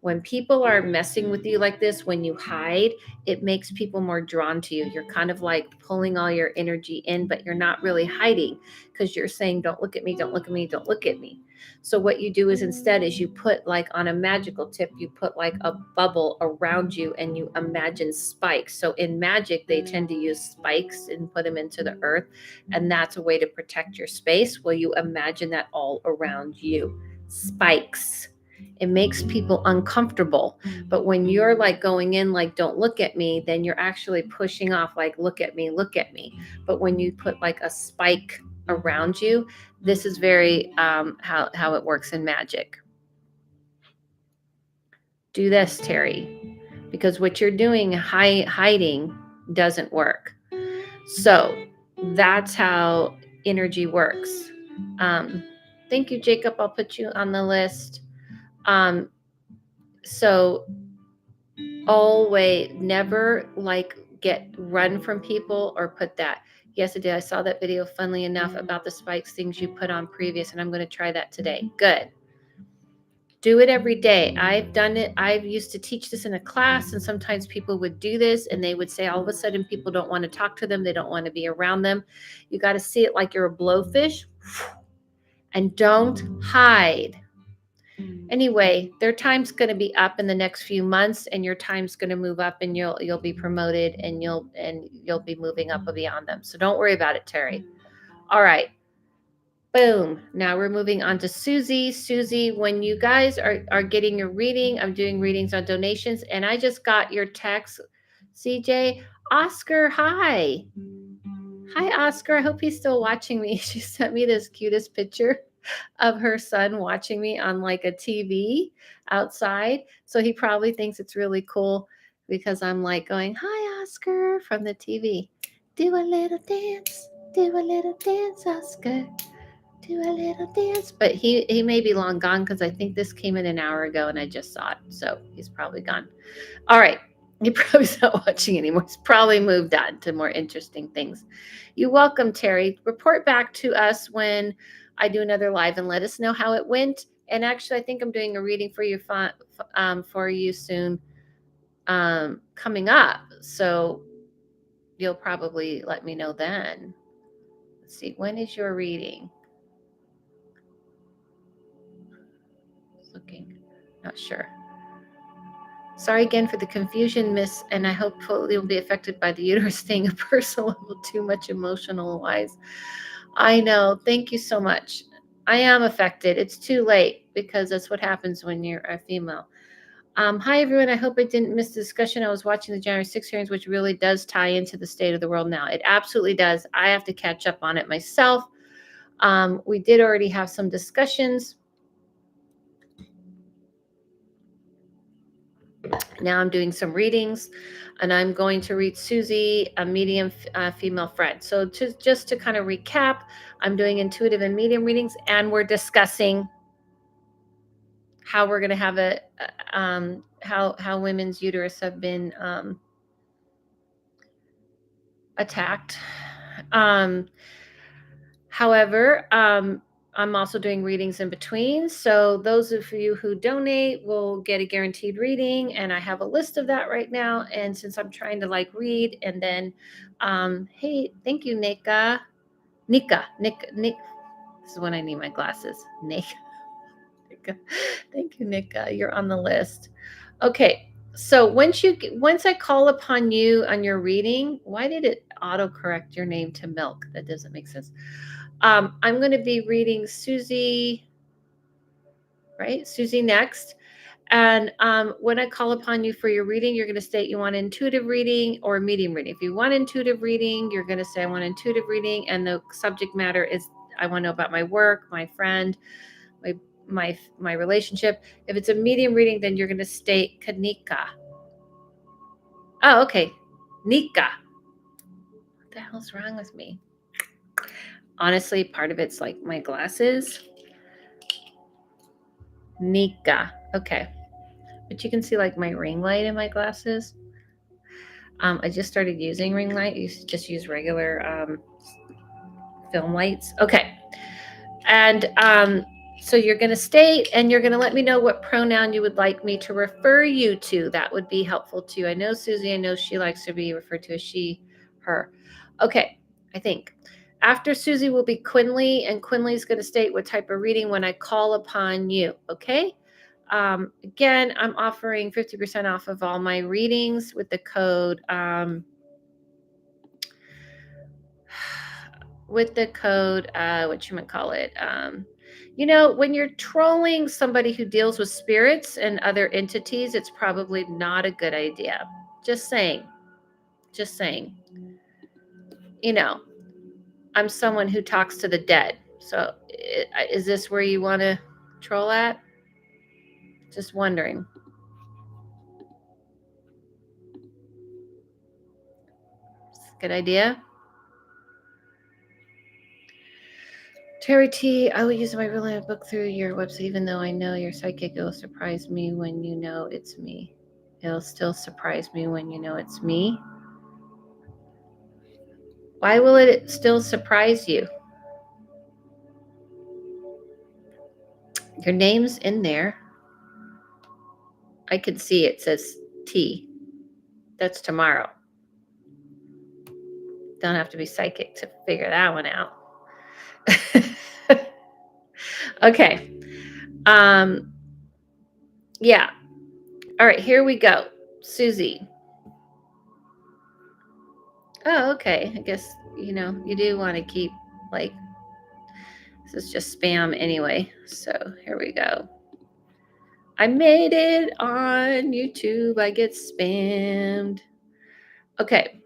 When people are messing with you like this, when you hide, it makes people more drawn to you. You're kind of like pulling all your energy in, but you're not really hiding, because you're saying, don't look at me, don't look at me, don't look at me. So what you do is, instead is you put, like, on a magical tip, you put like a bubble around you, and you imagine spikes. So in magic, they tend to use spikes and put them into the earth, and that's a way to protect your space. Well, you imagine that all around you. Spikes. It makes people uncomfortable. But when you're like going in, like, don't look at me, then you're actually pushing off, like, look at me, look at me. But when you put like a spike around you, this is very how it works in magic. Do this, Terry, because what you're doing, hiding, doesn't work. So that's how energy works. Um, thank you, Jacob. I'll put you on the list. Um, so always, never like get run from people or put that. Yes, I did. I saw that video, funnily enough, about the spikes things you put on previous, and I'm going to try that today. Good. Do it every day. I've done it. I've used to teach this in a class, and sometimes people would do this and they would say all of a sudden people don't want to talk to them. They don't want to be around them. You got to see it like you're a blowfish, and don't hide. Anyway, their time's going to be up in the next few months, and your time's going to move up, and you'll be promoted, and you'll be moving up beyond them. So don't worry about it, Terry. All right. Boom. Now we're moving on to Susie. Susie, when you guys are getting your reading, I'm doing readings on donations, and I just got your text, CJ. Oscar, hi. Hi, Oscar. I hope he's still watching me. She sent me this cutest picture of her son watching me on like a TV outside. So he probably thinks it's really cool because I'm like going, hi, Oscar, from the TV. Do a little dance. Do a little dance, Oscar. Do a little dance. But he may be long gone, because I think this came in an hour ago and I just saw it. So he's probably gone. All right. He probably's not watching anymore. He's probably moved on to more interesting things. You're welcome, Terry. Report back to us when I do another live and let us know how it went. And actually, I think I'm doing a reading for you soon, coming up. So you'll probably let me know then. Let's see. When is your reading? Looking. Not sure. Sorry again for the confusion, Miss, and I hope you'll be affected by the uterus thing, a personal level, too much emotional wise. I know. Thank you so much. I am affected. It's too late, because that's what happens when you're a female. Hi, everyone. I hope I didn't miss the discussion. I was watching the January 6 hearings, which really does tie into the state of the world now. It absolutely does. I have to catch up on it myself. We did already have some discussions. Now I'm doing some readings, and I'm going to read Susie, a medium female friend. So just to kind of recap, I'm doing intuitive and medium readings, and we're discussing how we're going to have how women's uterus have been attacked. However, I'm also doing readings in between. So those of you who donate will get a guaranteed reading. And I have a list of that right now. And since I'm trying to like read and then, hey, thank you, Nika. Nick. This is when I need my glasses. Nick. Thank you, Nika. You're on the list. Okay. So once I call upon you on your reading, why did it autocorrect your name to Milk? That doesn't make sense. I'm going to be reading Susie, right? Susie next. And when I call upon you for your reading, you're going to state you want intuitive reading or medium reading. If you want intuitive reading, you're going to say I want intuitive reading, and the subject matter is I want to know about my work, my friend, my relationship. If it's a medium reading, then you're going to state Kanika. Oh, okay, Nika. What the hell's wrong with me? Honestly, part of it's like my glasses. Nika. Okay. But you can see like my ring light in my glasses. I just started using ring light. I used to just use regular film lights. Okay. And so you're going to state and you're going to let me know what pronoun you would like me to refer you to. That would be helpful too. I know Susie, I know she likes to be referred to as she, her. Okay. I think. After Susie will be Quinley, and Quinley's going to state what type of reading when I call upon you. Okay. Again, I'm offering 50% off of all my readings with the code whatchamacallit. When you're trolling somebody who deals with spirits and other entities, it's probably not a good idea. Just saying. I'm someone who talks to the dead. So is this where you want to troll at? Just wondering. Good idea. Terry T, I will use my real life book through your website, even though I know you're psychic. It'll surprise me when you know it's me. It'll still surprise me when you know it's me. Why will it still surprise you? Your name's in there. I could see it says T. That's tomorrow. Don't have to be psychic to figure that one out. Okay. Yeah. All right, here we go. Susie. Oh, okay. I guess, you do want to keep, like, this is just spam anyway. So here we go. I made it on YouTube. I get spammed. Okay.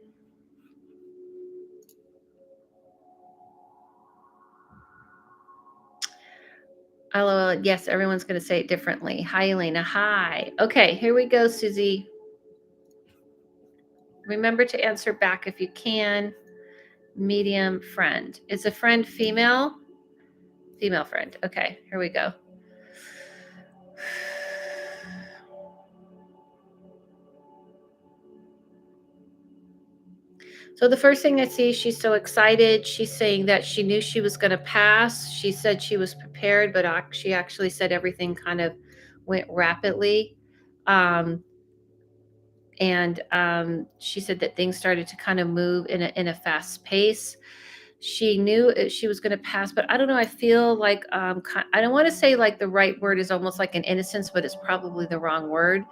LOL. Yes, everyone's going to say it differently. Hi, Elena. Hi. Okay, here we go, Susie. Remember to answer back if you can. Medium friend. Is a friend female? Female friend. Okay, here we go. So the first thing I see, she's so excited. She's saying that she knew she was going to pass. She said she was prepared, but she actually said everything kind of went rapidly. And she said that things started to kind of move in a fast pace. She knew she was going to pass, but I don't know. I feel like I don't want to say like the right word is almost like an innocence, but it's probably the wrong word.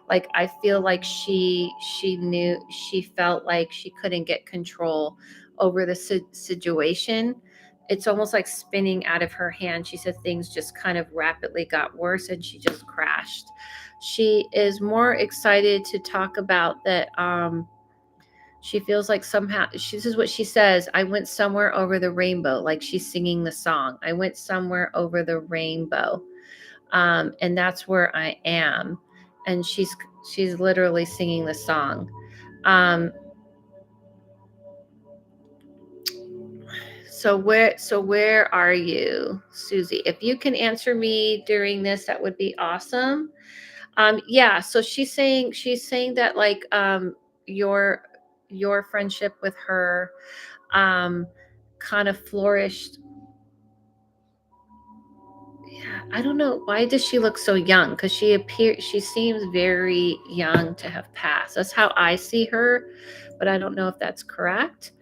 Like I feel like she felt like she couldn't get control over the situation. It's almost like spinning out of her hand. She said things just kind of rapidly got worse, and she just crashed. She is more excited to talk about that. She feels like somehow, this is what she says. I went somewhere over the rainbow, like she's singing the song. I went somewhere over the rainbow. And that's where I am. And she's literally singing the song. So where are you, Susie? If you can answer me during this, that would be awesome. Yeah, so she's saying that like your friendship with her kind of flourished. I don't know. Why does she look so young? Because she seems very young to have passed. That's how I see her, but I don't know if that's correct.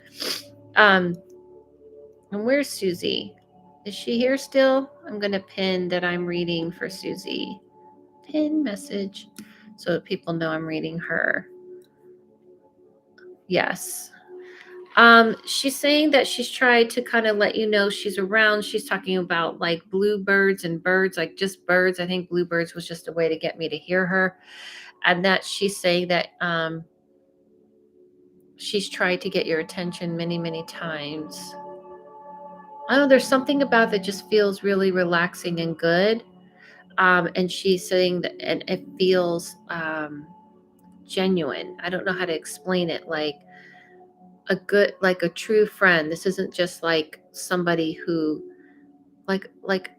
And where's Susie? Is she here still? I'm going to pin that I'm reading for Susie. Pin message so that people know I'm reading her. Yes. She's saying that she's tried to kind of let you know she's around. She's talking about like bluebirds and birds, like just birds. I think bluebirds was just a way to get me to hear her. And that she's saying that she's tried to get your attention many, many times. I don't know, there's something about that just feels really relaxing and good. And she's saying that, and it feels genuine. I don't know how to explain it. Like a true friend. This isn't just like somebody who, like,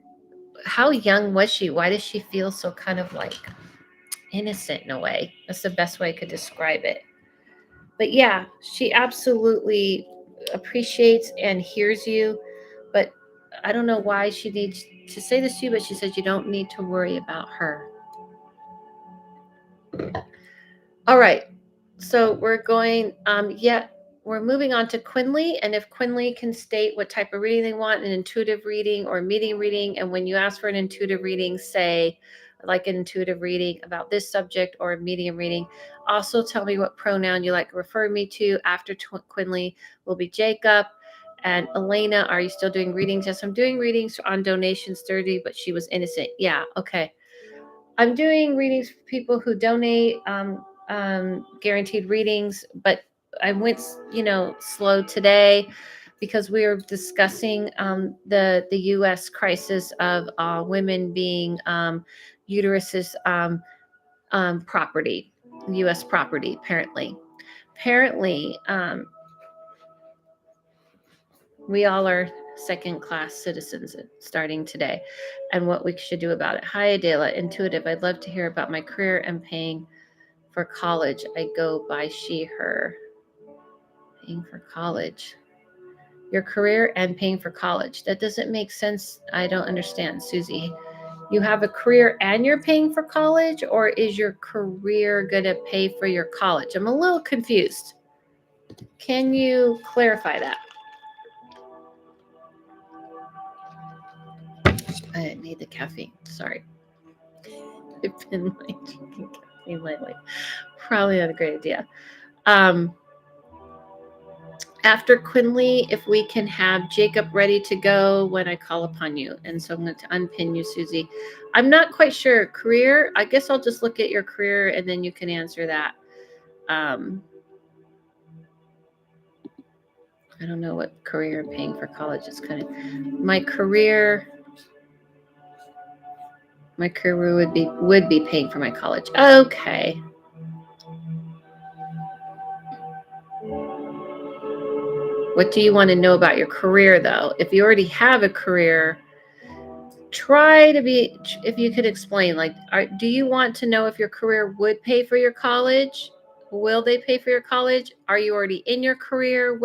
how young was she? Why does she feel so kind of like innocent in a way? That's the best way I could describe it. But yeah, she absolutely appreciates and hears you. But I don't know why she needs to say this to you, but she says you don't need to worry about her. All right. So we're going, we're moving on to Quinley. And if Quinley can state what type of reading they want, an intuitive reading or medium reading. And when you ask for an intuitive reading, say, like an intuitive reading about this subject or a medium reading. Also tell me what pronoun you like to refer me to. After Quinley will be Jacob. And Elena, are you still doing readings? Yes, I'm doing readings on donations 30, but she was innocent. Yeah, okay. I'm doing readings for people who donate, guaranteed readings, but I went, slow today because we were discussing the U.S. crisis of women being uteruses property, U.S. property. Apparently, we all are second-class citizens starting today, and what we should do about it. Hi, Adela, intuitive. I'd love to hear about my career and paying for college. I go by she, her. Paying for college. Your career and paying for college. That doesn't make sense. I don't understand, Susie. You have a career and you're paying for college, or is your career going to pay for your college? I'm a little confused. Can you clarify that? I need the caffeine. Sorry. I've been like drinking caffeine lately. Probably not a great idea. After Quinley, if we can have Jacob ready to go when I call upon you. And so I'm going to unpin you, Susie. I'm not quite sure. Career, I guess I'll just look at your career and then you can answer that. I don't know what career and paying for college is kind of. My career would be paying for my college. Okay. What do you want to know about your career, though? If you already have a career, try to be, if you could explain, like, do you want to know if your career would pay for your college? Will they pay for your college? Are you already in your career?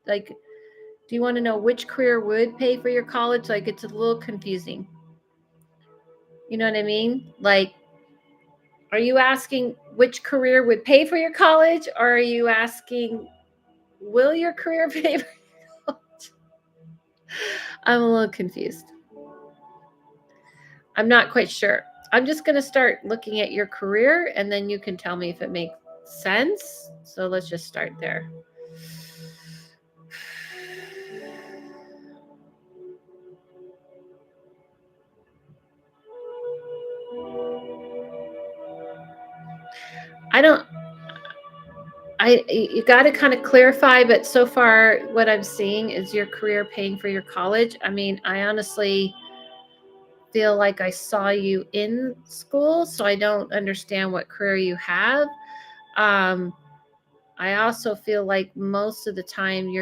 Do you want to know which career would pay for your college? Like, it's a little confusing. You know what I mean? Like, are you asking which career would pay for your college? Or are you asking, will your career pay for your college? I'm a little confused. I'm not quite sure. I'm just going to start looking at your career and then you can tell me if it makes sense. So let's just start there. You got to kind of clarify, but so far what I'm seeing is your career paying for your college. I mean, I honestly feel like I saw you in school, so I don't understand what career you have. I also feel like most of the time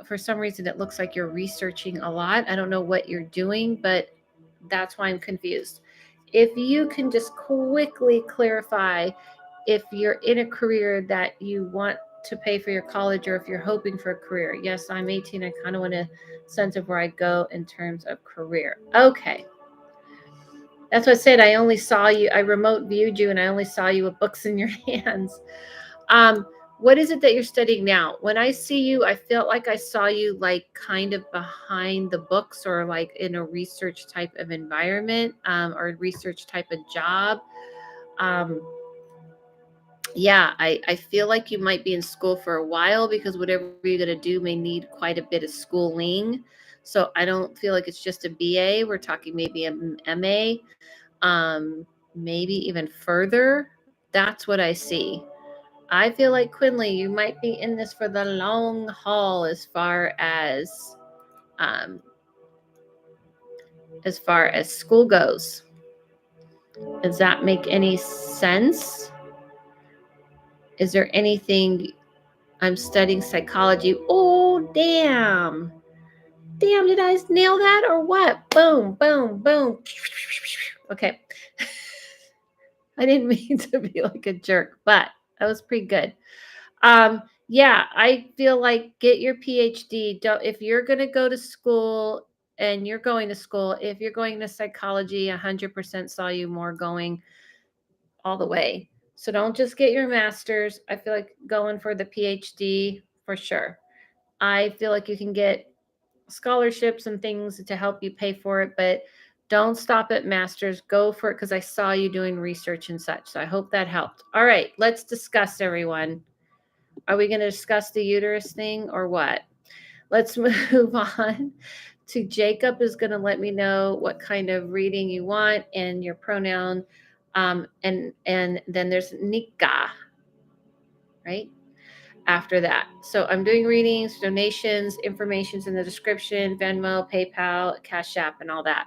for some reason, it looks like you're researching a lot. I don't know what you're doing, but that's why I'm confused. If you can just quickly clarify if you're in a career that you want to pay for your college or if you're hoping for a career. Yes, I'm 18. I kind of want a sense of where I go in terms of career. Okay. That's what I said. I only saw you. I remote viewed you, and I only saw you with books in your hands. What is it that you're studying now? When I see you, I felt like I saw you like kind of behind the books or like in a research type of environment or a research type of job. Yeah, I feel like you might be in school for a while because whatever you're going to do may need quite a bit of schooling. So I don't feel like it's just a BA. We're talking maybe an MA, maybe even further. That's what I see. I feel like Quinley, you might be in this for the long haul um, as far as school goes. Does that make any sense? Is there anything? I'm studying psychology. Oh, damn. Damn, did I nail that or what? Boom, boom, boom. Okay. I didn't mean to be like a jerk, but that was pretty good. Yeah, I feel like get your PhD. Don't, if you're going to go to school and you're going to school, if you're going to psychology, 100% saw you more going all the way. So don't just get your master's. I feel like going for the PhD for sure. I feel like you can get scholarships and things to help you pay for it, but don't stop at master's. Go for it because I saw you doing research and such. So I hope that helped. All right, let's discuss, everyone. Are we going to discuss the uterus thing or what? Let's move on to Jacob is going to let me know what kind of reading you want and your pronoun. And then there's Nika, right? After that. So I'm doing readings, donations, information's in the description, Venmo, PayPal, Cash App, and all that.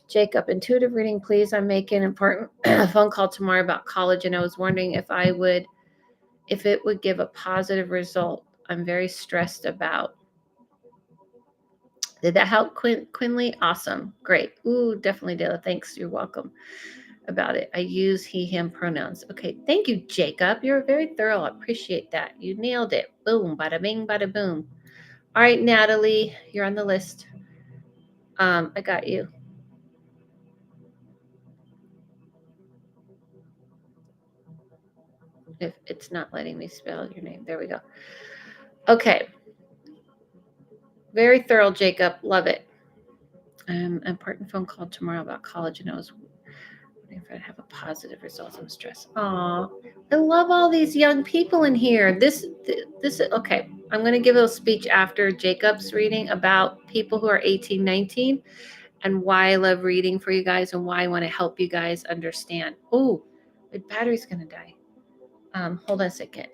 Jacob, intuitive reading, please. I'm making an important phone call tomorrow about college, and I was wondering if it would give a positive result. I'm very stressed about. Did that help, Quinley? Awesome. Great. Ooh, definitely did. Thanks. You're welcome about it. I use he, him pronouns. Okay. Thank you, Jacob. You're very thorough. I appreciate that. You nailed it. Boom. Bada bing, bada boom. All right, Natalie, you're on the list. I got you. If it's not letting me spell your name. There we go. Okay. Very thorough, Jacob. Love it. Important phone call tomorrow about college, and I was wondering if I'd have a positive result. I'm stressed. Aw, I love all these young people in here. This okay. I'm going to give a speech after Jacob's reading about people who are 18, 19, and why I love reading for you guys and why I want to help you guys understand. Oh, my battery's going to die. Hold on a second.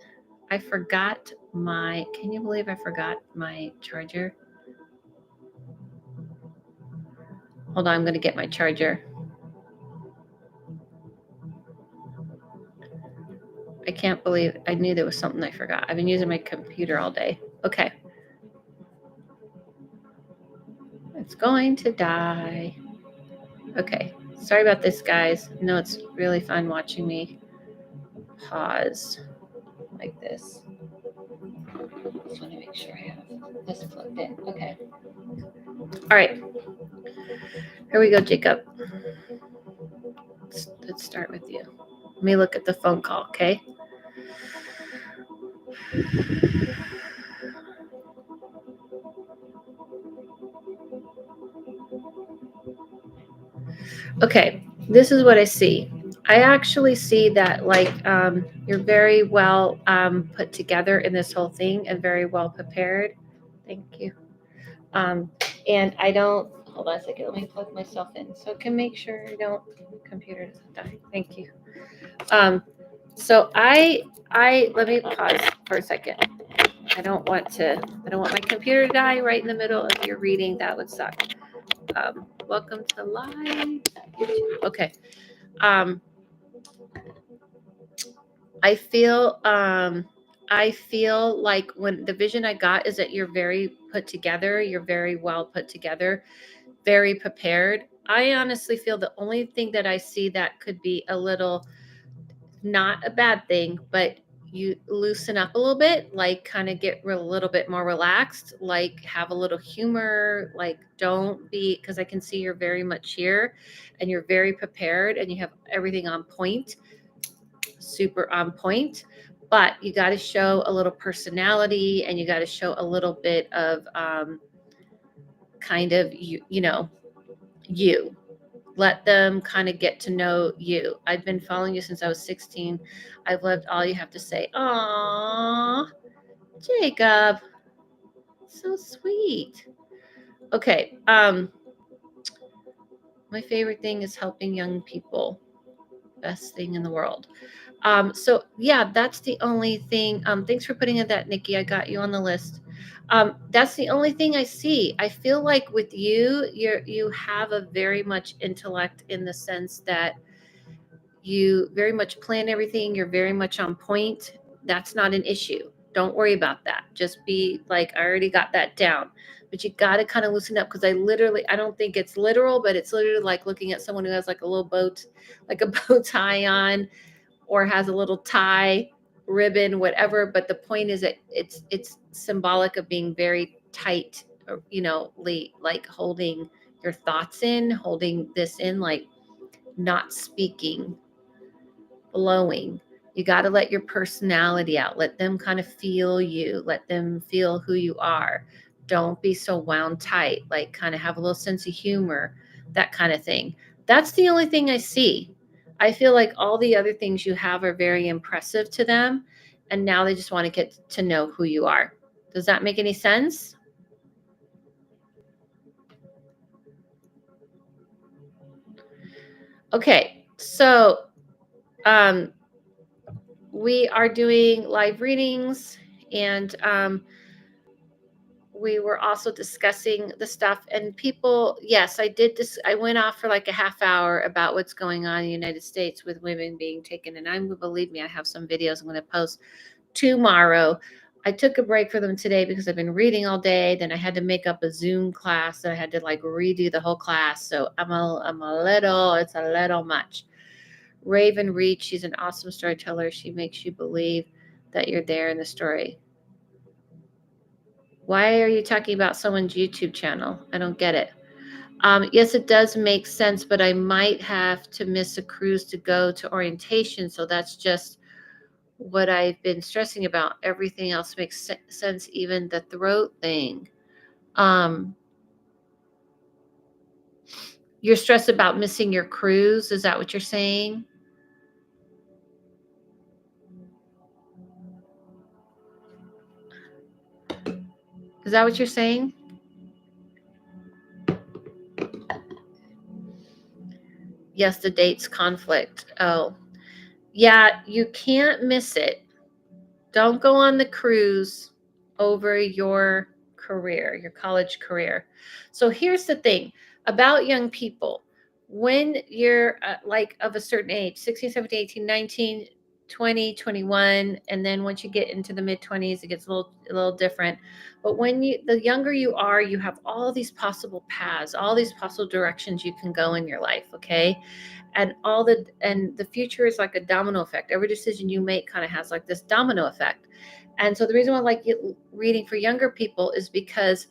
I forgot can you believe I forgot my charger? Hold on, I'm going to get my charger. I can't believe I knew there was something I forgot. I've been using my computer all day. Okay. It's going to die. Okay. Sorry about this, guys. I know it's really fun watching me pause like this. Just want to make sure I have this plugged in. Okay. All right. Here we go, Jacob. Let's start with you. Let me look at the phone call, okay? Okay, this is what I see. I actually see that you're very well put together in this whole thing and very well prepared. Thank you. And I don't, hold on a second, let me plug myself in so I can make sure computer doesn't die. Thank you. So let me pause for a second. I don't want my computer to die right in the middle of your reading. That would suck. Welcome to live YouTube. Okay. I feel like when the vision I got is that you're very put together, you're very well put together, very prepared. I honestly feel the only thing that I see that could be a little not a bad thing, but you loosen up a little bit, like kind of get a little bit more relaxed, like have a little humor, like don't be, because I can see you're very much here and you're very prepared and you have everything on point, super on point. But you got to show a little personality and you got to show a little bit of kind of you. Let them kind of get to know you. I've been following you since I was 16. I've loved all you have to say. Aww, Jacob, so sweet. Okay. My favorite thing is helping young people. Best thing in the world. So yeah, that's the only thing. Thanks for putting in that, Nikki. I got you on the list. That's the only thing I see. I feel like with you, you have a very much intellect in the sense that you very much plan everything. You're very much on point. That's not an issue. Don't worry about that. Just be like, I already got that down. But you got to kind of loosen up because I don't think it's literal, but it's literally like looking at someone who has like a little boat, like a bow tie on, or has a little tie, ribbon, whatever. But the point is that it's symbolic of being very tight, like holding your thoughts in, holding this in, like not speaking, blowing. You got to let your personality out. Let them kind of feel you. Let them feel who you are. Don't be so wound tight. Like kind of have a little sense of humor, that kind of thing. That's the only thing I see. I feel like all the other things you have are very impressive to them. And now they just want to get to know who you are. Does that make any sense? Okay. So, we are doing live readings, and we were also discussing the stuff. And people, yes, I did this. I went off for like a half hour about what's going on in the United States with women being taken. And believe me, I have some videos I'm going to post tomorrow. I took a break for them today because I've been reading all day. Then I had to make up a Zoom class that I had to like redo the whole class. So it's a little much. Raven Reed, she's an awesome storyteller. She makes you believe that you're there in the story. Why are you talking about someone's YouTube channel? I don't get it. Yes, it does make sense, but I might have to miss a cruise to go to orientation. So that's just what I've been stressing about. Everything else makes sense, even the throat thing. You're stressed about missing your cruise. Is that what you're saying? Is that what you're saying? Yes, the dates conflict. Oh, yeah, you can't miss it. Don't go on the cruise over your career, your college career. So here's the thing about young people. When you're like of a certain age, 16, 17, 18, 19, 20, 21, and then once you get into the mid 20s, it gets a little different. But the younger you are, you have all these possible paths, all these possible directions you can go in your life, okay? And the future is like a domino effect. Every decision you make kind of has like this domino effect. And so the reason why I like reading for younger people is because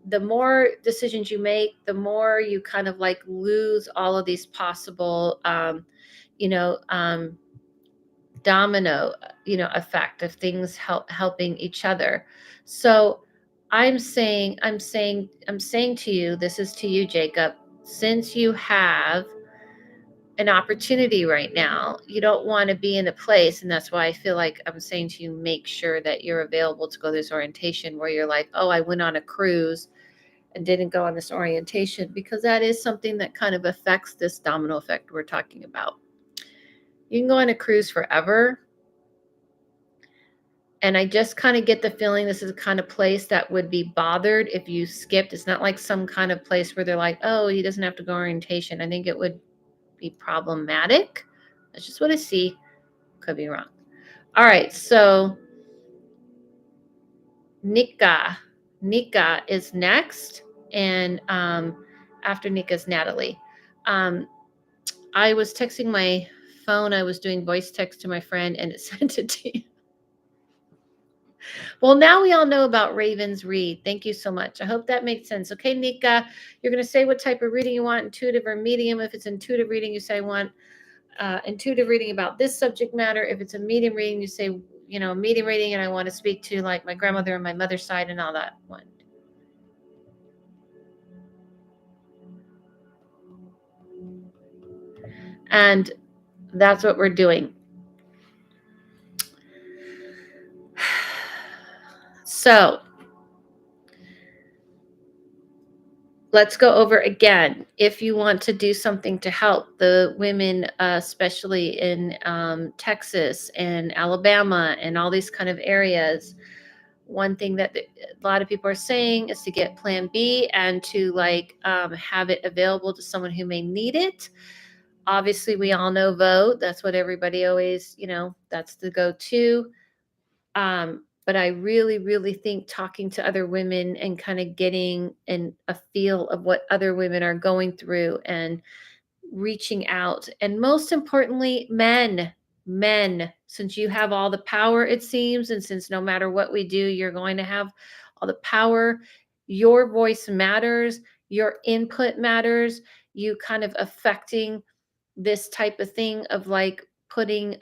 the more decisions you make, the more you kind of like lose all of these possible domino effect of things helping each other. So I'm saying to you, this is to you, Jacob, since you have an opportunity right now, you don't want to be in a place, and that's why I feel like I'm saying to you, make sure that you're available to go to this orientation where you're like, oh, I went on a cruise and didn't go on this orientation, because that is something that kind of affects this domino effect we're talking about. You can go on a cruise forever, and I just kind of get the feeling this is a kind of place that would be bothered if you skipped. It's not like some kind of place where they're like, oh, he doesn't have to go orientation. I think it would be problematic. That's just what I see. Could be wrong. All right, so Nika is next, and after Nika is Natalie. I was texting my phone. I was doing voice text to my friend, and it sent it to you. Well, now we all know about Raven's Read. Thank you so much. I hope that makes sense. Okay, Nika, you're going to say what type of reading you want, intuitive or medium. If it's intuitive reading, you say I want intuitive reading about this subject matter. If it's a medium reading, you say, medium reading, and I want to speak to like my grandmother and my mother's side and all that one. And that's what we're doing. So let's go over again. If you want to do something to help the women, especially in Texas and Alabama and all these kind of areas, one thing that a lot of people are saying is to get Plan B and to have it available to someone who may need it. Obviously, we all know vote. That's what everybody always, that's the go-to. But I really, really think talking to other women and kind of getting a feel of what other women are going through and reaching out. And most importantly, men, since you have all the power, it seems, and since no matter what we do, you're going to have all the power, your voice matters, your input matters, you kind of affecting this type of thing of like putting,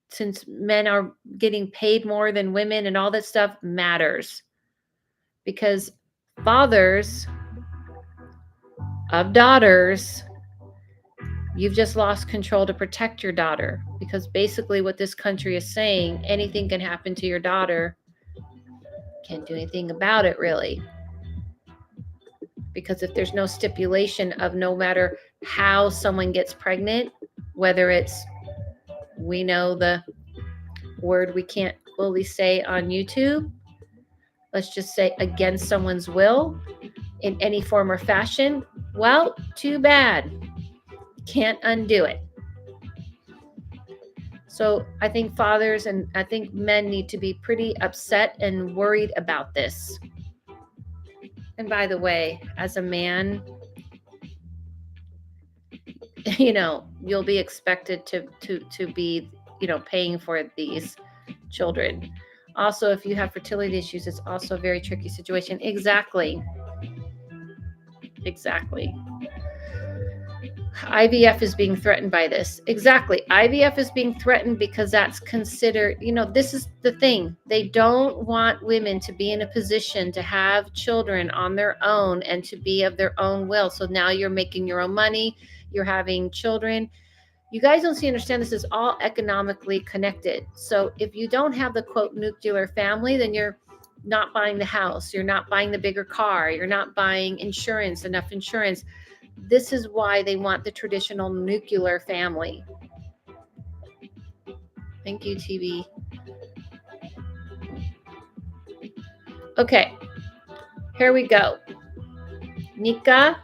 since men are getting paid more than women and all that stuff matters, because fathers of daughters, you've just lost control to protect your daughter, because basically what this country is saying, anything can happen to your daughter. Can't do anything about it really, because if there's no stipulation of no matter how someone gets pregnant, whether it's, we know the word we can't fully say on YouTube, let's just say against someone's will in any form or fashion, well, too bad. Can't undo it. So I think fathers and I think men need to be pretty upset and worried about this. And by the way, as a man, you'll be expected to be, paying for these children. Also, if you have fertility issues, it's also a very tricky situation. Exactly. IVF is being threatened by this. Exactly. IVF is being threatened because that's considered, this is the thing. They don't want women to be in a position to have children on their own and to be of their own will. So now you're making your own money, you're having children. You guys don't understand this is all economically connected. So if you don't have the quote nuclear family, then you're not buying the house, you're not buying the bigger car, you're not buying enough insurance. This is why they want the traditional nuclear family. Thank you, TV. Okay, here we go. Nika,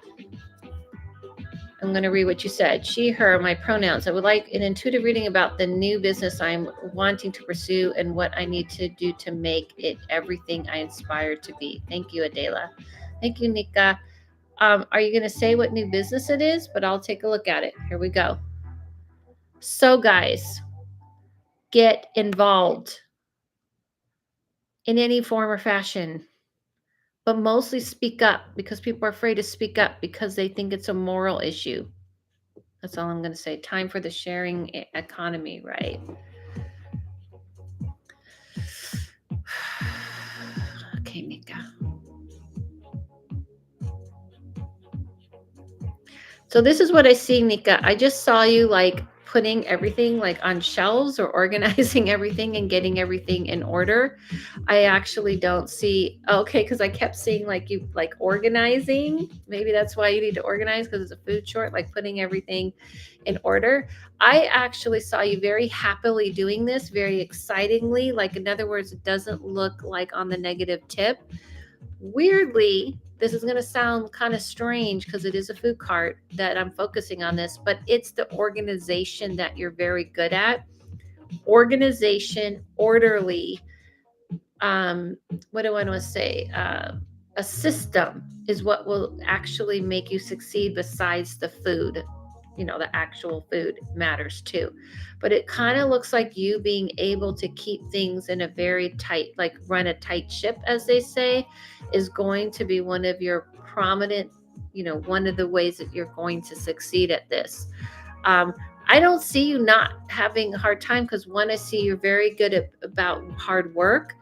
I'm going to read what you said. She, her, my pronouns. I would like an intuitive reading about the new business I'm wanting to pursue and what I need to do to make it everything I aspire to be. Thank you, Adela. Thank you, Nika. Are you going to say what new business it is? But I'll take a look at it. Here we go. So, guys, get involved in any form or fashion, but mostly speak up, because people are afraid to speak up because they think it's a moral issue. That's all I'm going to say. Time for the sharing economy, right? Okay, Nika. So this is what I see, Nika. I just saw you putting everything on shelves or organizing everything and getting everything in order. I actually don't see, okay, because I kept seeing you organizing. Maybe that's why you need to organize, because it's a food short, putting everything in order. I actually saw you very happily doing this, very excitingly. In other words, it doesn't look like on the negative tip. Weirdly, this is going to sound kind of strange because it is a food cart that I'm focusing on this, but it's the organization that you're very good at. Organization, orderly. What do I want to say? A system is what will actually make you succeed besides the food. the actual food matters too. But it kind of looks like you being able to keep things in a very tight, like run a tight ship, as they say, is going to be one of your prominent, one of the ways that you're going to succeed at this. Um, I don't see you not having a hard time, because one, I see you're very good about hard work.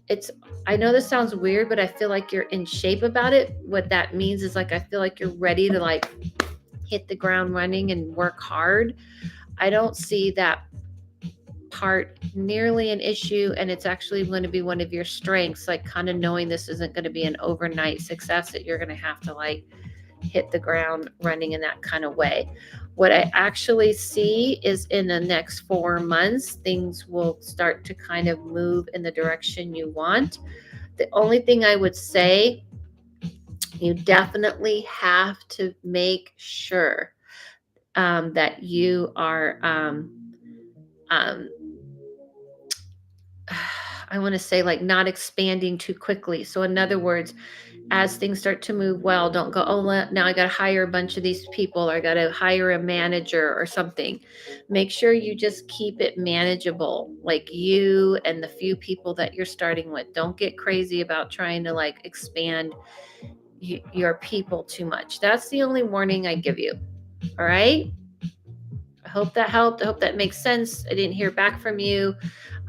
It's I know this sounds weird, but I feel like you're in shape about it. What that means is, like, I feel like you're ready to like hit the ground running and work hard. I don't see that part nearly an issue, and it's actually going to be one of your strengths, like kind of knowing this isn't going to be an overnight success, that you're going to have to like hit the ground running in that kind of way. What I actually see is, in the next 4 months, things will start to kind of move in the direction you want. The only thing I would say, you definitely have to make sure that you are, um, I want to say, like, not expanding too quickly. So, in other words, as things start to move well, don't go, oh, now I got to hire a bunch of these people, or I got to hire a manager or something. Make sure you just keep it manageable, like you and the few people that you're starting with. Don't get crazy about trying to like expand your people too much. That's the only warning I give you. All right. I hope that helped. I hope that makes sense. I didn't hear back from you.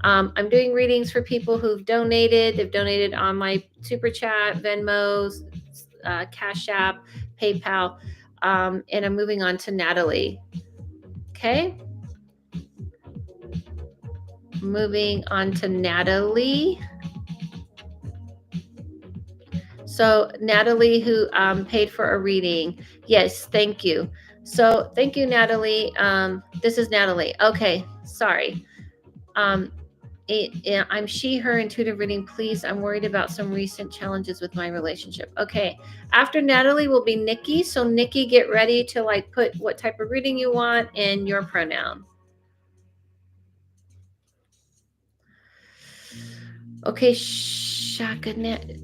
I'm doing readings for people who've donated. They've donated on my Super Chat, Venmo, Cash App, PayPal. And I'm moving on to Natalie. Okay. Moving on to Natalie. So Natalie, who paid for a reading. Yes, thank you. So thank you, Natalie. This is Natalie. Okay, sorry. I'm she, her, intuitive reading. Please, I'm worried about some recent challenges with my relationship. Okay, after Natalie will be Nikki. So Nikki, get ready to like put what type of reading you want and your pronoun. Okay, Shakanat.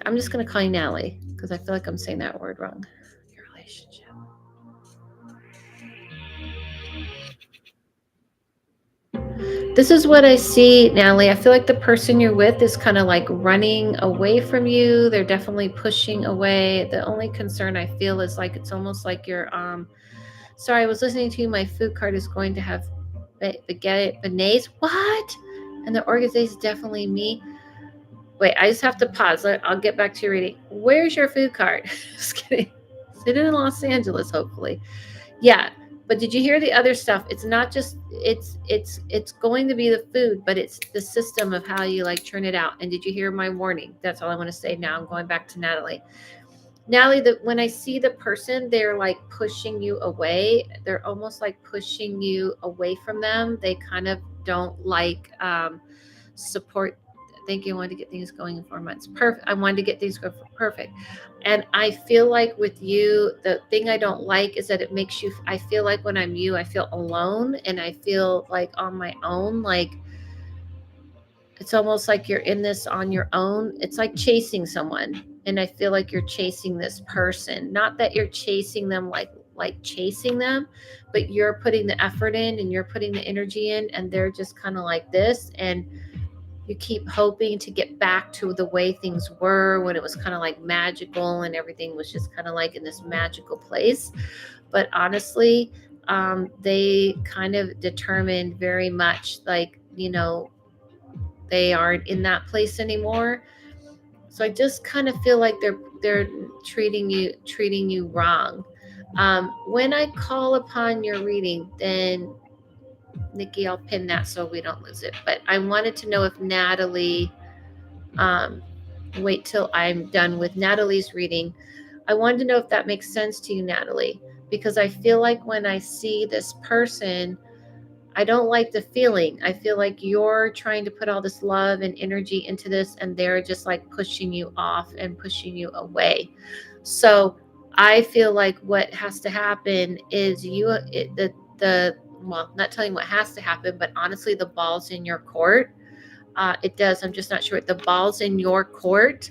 I'm just gonna call you Natalie because I feel like I'm saying that word wrong. Your relationship. This is what I see, Natalie. I feel like the person you're with is kind of like running away from you. They're definitely pushing away. The only concern I feel is like it's almost like you're sorry, I was listening to you. My food cart is going to have beignets. What? And the organization is definitely me. Wait, I just have to pause. I'll get back to your reading. Where's your food cart? Just kidding. Sit in Los Angeles, hopefully. Yeah, but did you hear the other stuff? It's not just it's going to be the food, but it's the system of how you like turn it out. And did you hear my warning? That's all I want to say. Now I'm going back to Natalie. Natalie, when I see the person, they're like pushing you away. They're almost like pushing you away from them. They kind of don't like support. Thank you. I wanted to get things going in 4 months. Perfect. I wanted to get things going. Perfect. And I feel like with you, the thing I don't like is that it makes you, I feel like when I'm you, I feel alone, and I feel like on my own. Like it's almost like you're in this on your own. It's like chasing someone. And I feel like you're chasing this person. Not that you're chasing them like chasing them, but you're putting the effort in and you're putting the energy in, and they're just kind of like this. And you keep hoping to get back to the way things were when it was kind of like magical and everything was just kind of like in this magical place. But honestly, they kind of determined very much like, they aren't in that place anymore. So I just kind of feel like they're treating you wrong. When I call upon your reading, then Nikki, I'll pin that so we don't lose it. But I wanted to know if Natalie, wait till I'm done with Natalie's reading. I wanted to know if that makes sense to you, Natalie, because I feel like when I see this person, I don't like the feeling. I feel like you're trying to put all this love and energy into this, and they're just like pushing you off and pushing you away. So I feel like what has to happen is well, not telling what has to happen, but honestly, the ball's in your court. It does. I'm just not sure. The ball's in your court.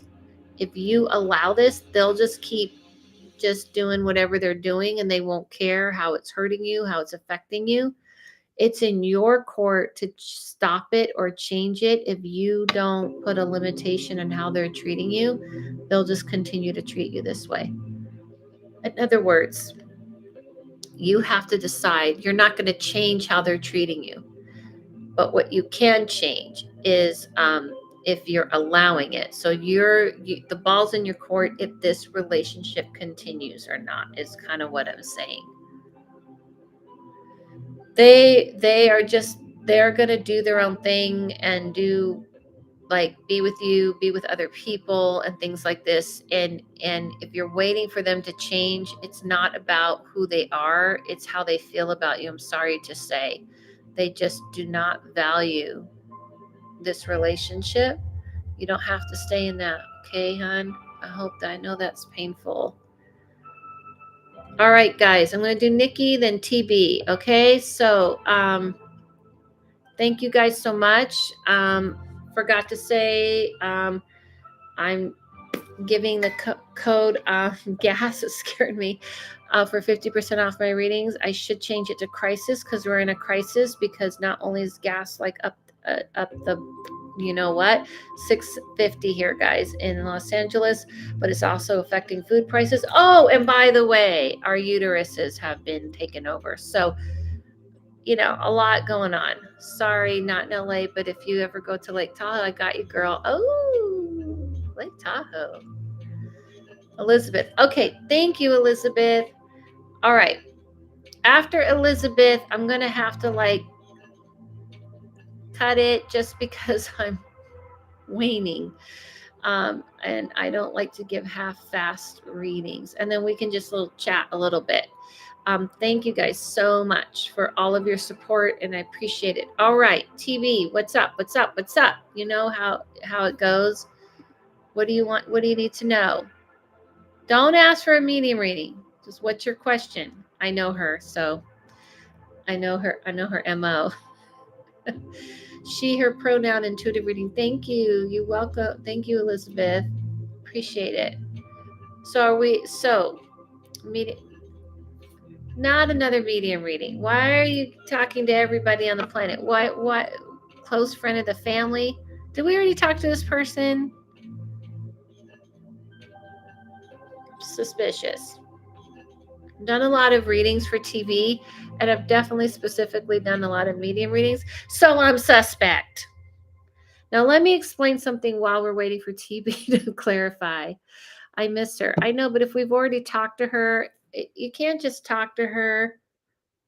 If you allow this, they'll just keep just doing whatever they're doing and they won't care how it's hurting you, how it's affecting you. It's in your court to stop it or change it. If you don't put a limitation on how they're treating you, they'll just continue to treat you this way. In other words, you have to decide. You're not going to change how they're treating you. But what you can change is if you're allowing it. So the ball's in your court if this relationship continues or not, is kind of what I'm saying. They're going to do their own thing and do, like, be with you, be with other people and things like this. And if you're waiting for them to change, it's not about who they are, it's how they feel about you. I'm sorry to say, they just do not value this relationship. You don't have to stay in that, okay, hon? I know that's painful. All right, guys, I'm going to do Nikki, then TB, okay? So thank you guys so much. Forgot to say, I'm giving the code gas. It scared me, for 50% off my readings. I should change it to crisis because we're in a crisis, because not only is gas like up the, you know what, $6.50 here, guys, in Los Angeles, but it's also affecting food prices. Oh, and by the way, our uteruses have been taken over. So, a lot going on. Sorry, not in LA, but if you ever go to Lake Tahoe, I got you, girl. Oh, Lake Tahoe. Elizabeth. Okay, thank you, Elizabeth. All right. After Elizabeth, I'm going to have to cut it just because I'm waning. And I don't like to give half-fast readings. And then we can just chat a little bit. Thank you guys so much for all of your support, and I appreciate it. All right, TV, what's up? What's up? What's up? You know how it goes. What do you want? What do you need to know? Don't ask for a medium reading. Just what's your question? I know her, so I know her MO. She, her pronoun, intuitive reading. Thank you. You're welcome. Thank you, Elizabeth. Appreciate it. Medium. Not another medium reading. Why are you talking to everybody on the planet? What? Close friend of the family? Did we already talk to this person? Suspicious. Done a lot of readings for TV, and I've definitely specifically done a lot of medium readings, so I'm suspect. Now let me explain something while we're waiting for TB to clarify. I miss her. I know, but if we've already talked to her, you can't just talk to her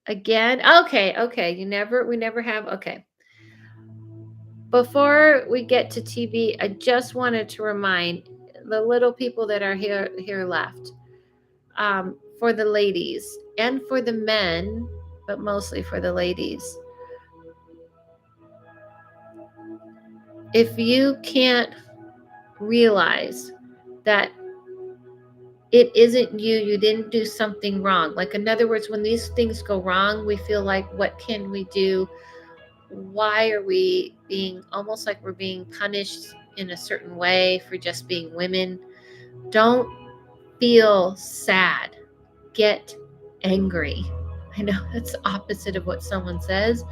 again. Okay. We never have. Okay. Before we get to TB, I just wanted to remind the little people that are here left, for the ladies and for the men, but mostly for the ladies. If you can't realize that it isn't you didn't do something wrong. Like, in other words, when these things go wrong, we feel like, what can we do? Why are we being almost like we're being punished in a certain way for just being women? Don't feel sad. Get angry. I know that's the opposite of what someone says,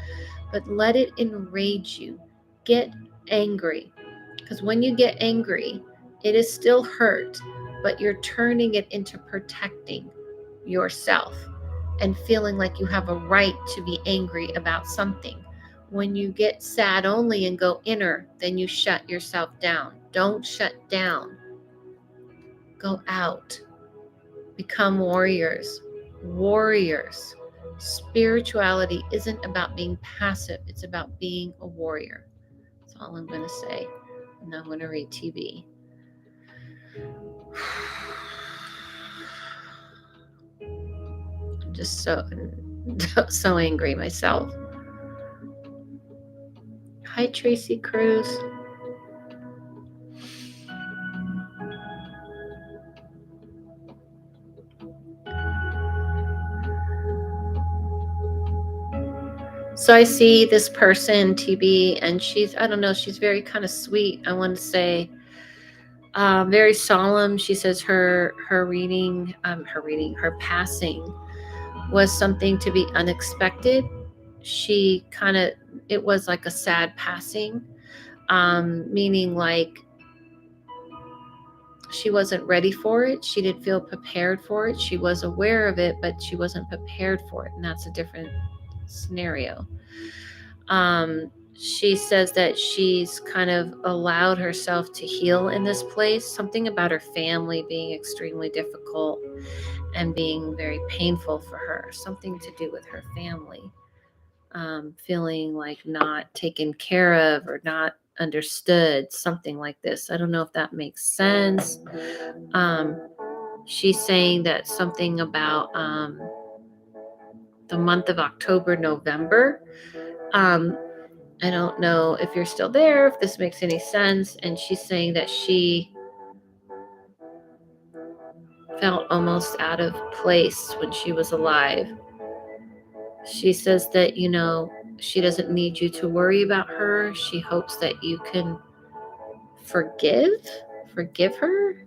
but let it enrage you. Get angry. Because when you get angry, it is still hurt, but you're turning it into protecting yourself and feeling like you have a right to be angry about something. When you get sad only and go inner, then you shut yourself down. Don't shut down. Go out. Become warriors. Warriors. Spirituality isn't about being passive. It's about being a warrior. That's all I'm going to say. And I'm going to read TV. I'm just so angry myself. Hi, Tracy Cruz. So I see this person, TB, and she's very kind of sweet, I want to say. Very solemn. She says her passing was something to be unexpected. It was like a sad passing, meaning like she wasn't ready for it. She didn't feel prepared for it. She was aware of it, but she wasn't prepared for it. And that's a different scenario. She says that she's kind of allowed herself to heal in this place. Something about her family being extremely difficult and being very painful for her. Something to do with her family. Feeling like not taken care of or not understood. Something like this. I don't know if that makes sense. She's saying that something about the month of October, November. I don't know if you're still there, if this makes any sense. And she's saying that she felt almost out of place when she was alive. She says that, she doesn't need you to worry about her. She hopes that you can forgive her.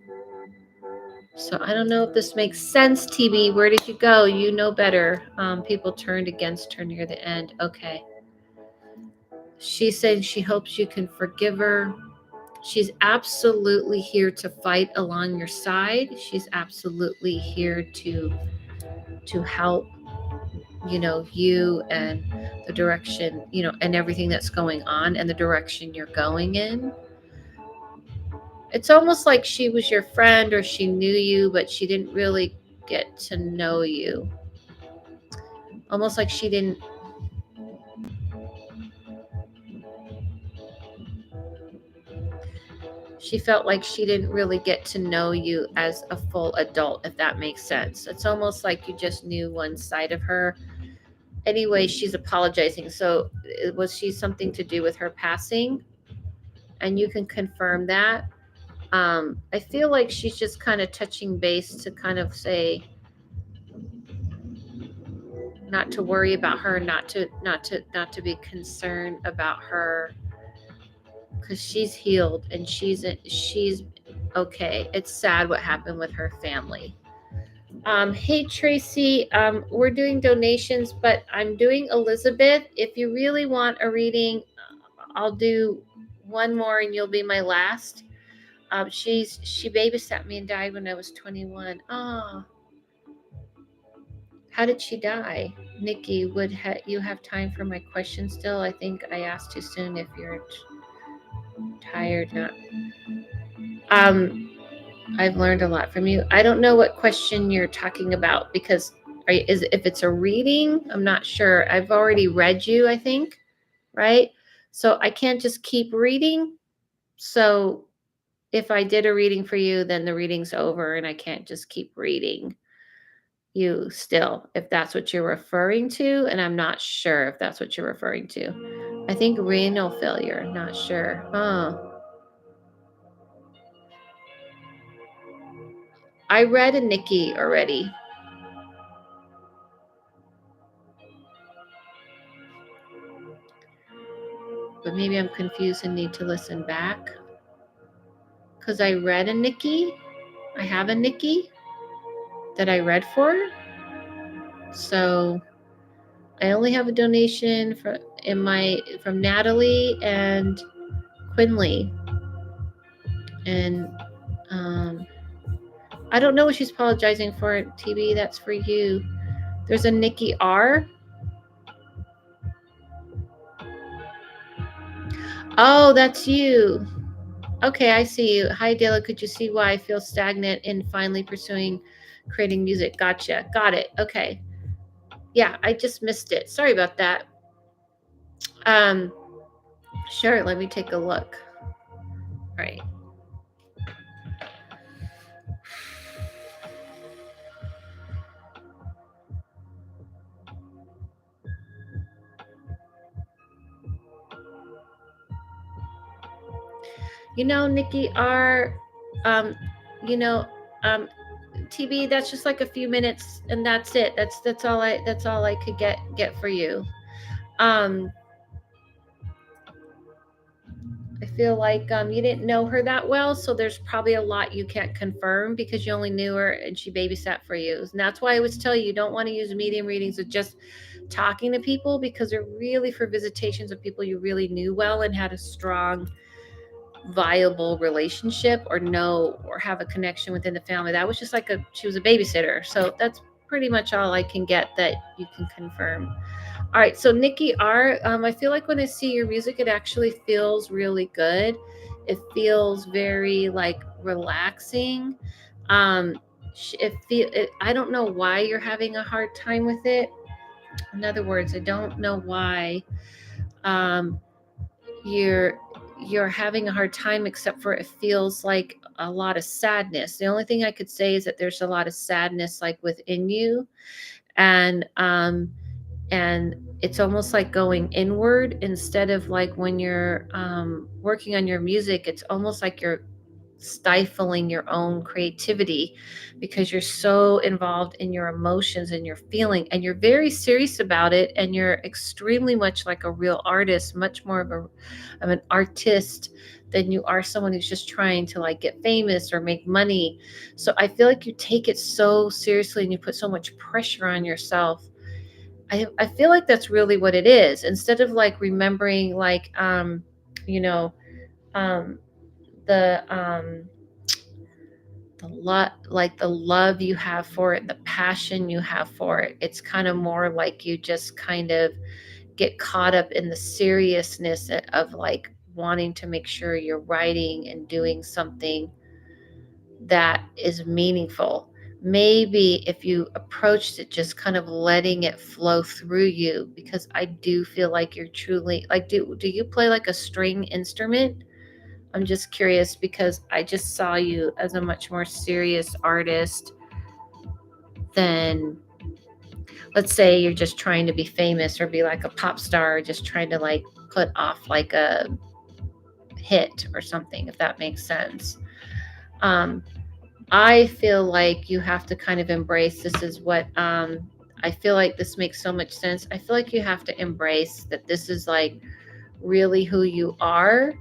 So I don't know if this makes sense, TB. Where did you go? You know better. People turned against her near the end. Okay. She said she hopes you can forgive her. She's absolutely here to fight along your side. She's absolutely here to help, you and the direction, and everything that's going on and the direction you're going in. It's almost like she was your friend or she knew you, but she didn't really get to know you. Almost like she felt like she didn't really get to know you as a full adult, if that makes sense. It's almost like you just knew one side of her. Anyway, she's apologizing. So was she something to do with her passing? And you can confirm that. I feel like she's just kind of touching base to kind of say not to worry about her, not to be concerned about her, because she's healed and she's okay. It's sad what happened with her family. Hey Tracy, we're doing donations, but I'm doing Elizabeth. If you really want a reading, I'll do one more and you'll be my last. She babysat me and died when I was 21. Oh, how did she die? Nikki, would you have time for my question still? I think I asked too soon. If you're tired, not. I've learned a lot from you. I don't know what question you're talking about because if it's a reading, I'm not sure. I've already read you, I think, right? So I can't just keep reading. So if I did a reading for you, then the reading's over and I can't just keep reading you still, if that's what you're referring to. And I'm not sure if that's what you're referring to. I think renal failure, not sure. I read a Nikki already. But maybe I'm confused and need to listen back. Because I read a Nikki. I have a Nikki that I read for. So I only have a donation from Natalie and Quinley. And I don't know what she's apologizing for, TB. That's for you. There's a Nikki R. Oh, that's you. Okay, I see you. Hi, Adela. Could you see why I feel stagnant in finally pursuing creating music? Gotcha. Got it. Okay. Yeah, I just missed it. Sorry about that. Sure. Let me take a look. All right. Nikki R, TB, that's just like a few minutes and that's it. That's all I could get for you. I feel like you didn't know her that well, so there's probably a lot you can't confirm because you only knew her and she babysat for you. And that's why I always tell you, you don't want to use medium readings with just talking to people, because they're really for visitations of people you really knew well and had a strong, viable relationship or know or have a connection within the family. That was just like she was a babysitter. So that's pretty much all I can get that you can confirm. All right, so Nikki R, I feel like when I see your music, it actually feels really good. It feels very like relaxing. I don't know why you're having a hard time with it. In other words, I don't know why um, you're having a hard time, except for it feels like a lot of sadness. The only thing I could say is that there's a lot of sadness like within you, and it's almost like going inward instead of like when you're working on your music. It's almost like you're stifling your own creativity because you're so involved in your emotions and your feeling, and you're very serious about it, and you're extremely much like a real artist, much more of an artist than you are someone who's just trying to like get famous or make money. So I feel like you take it so seriously and you put so much pressure on yourself. I feel like that's really what it is. Instead of like remembering like you know um the the love you have for it, the passion you have for it, it's kind of more like you just kind of get caught up in the seriousness of like wanting to make sure you're writing and doing something that is meaningful. Maybe if you approached it just kind of letting it flow through you, because I do feel like you're truly like, do you play like a string instrument? I'm just curious because I just saw you as a much more serious artist than, let's say you're just trying to be famous or be like a pop star, or just trying to like put off like a hit or something, if that makes sense. um, I feel like you have to kind of embrace, this is what I feel like this makes so much sense. I feel like you have to embrace that this is like really who you are.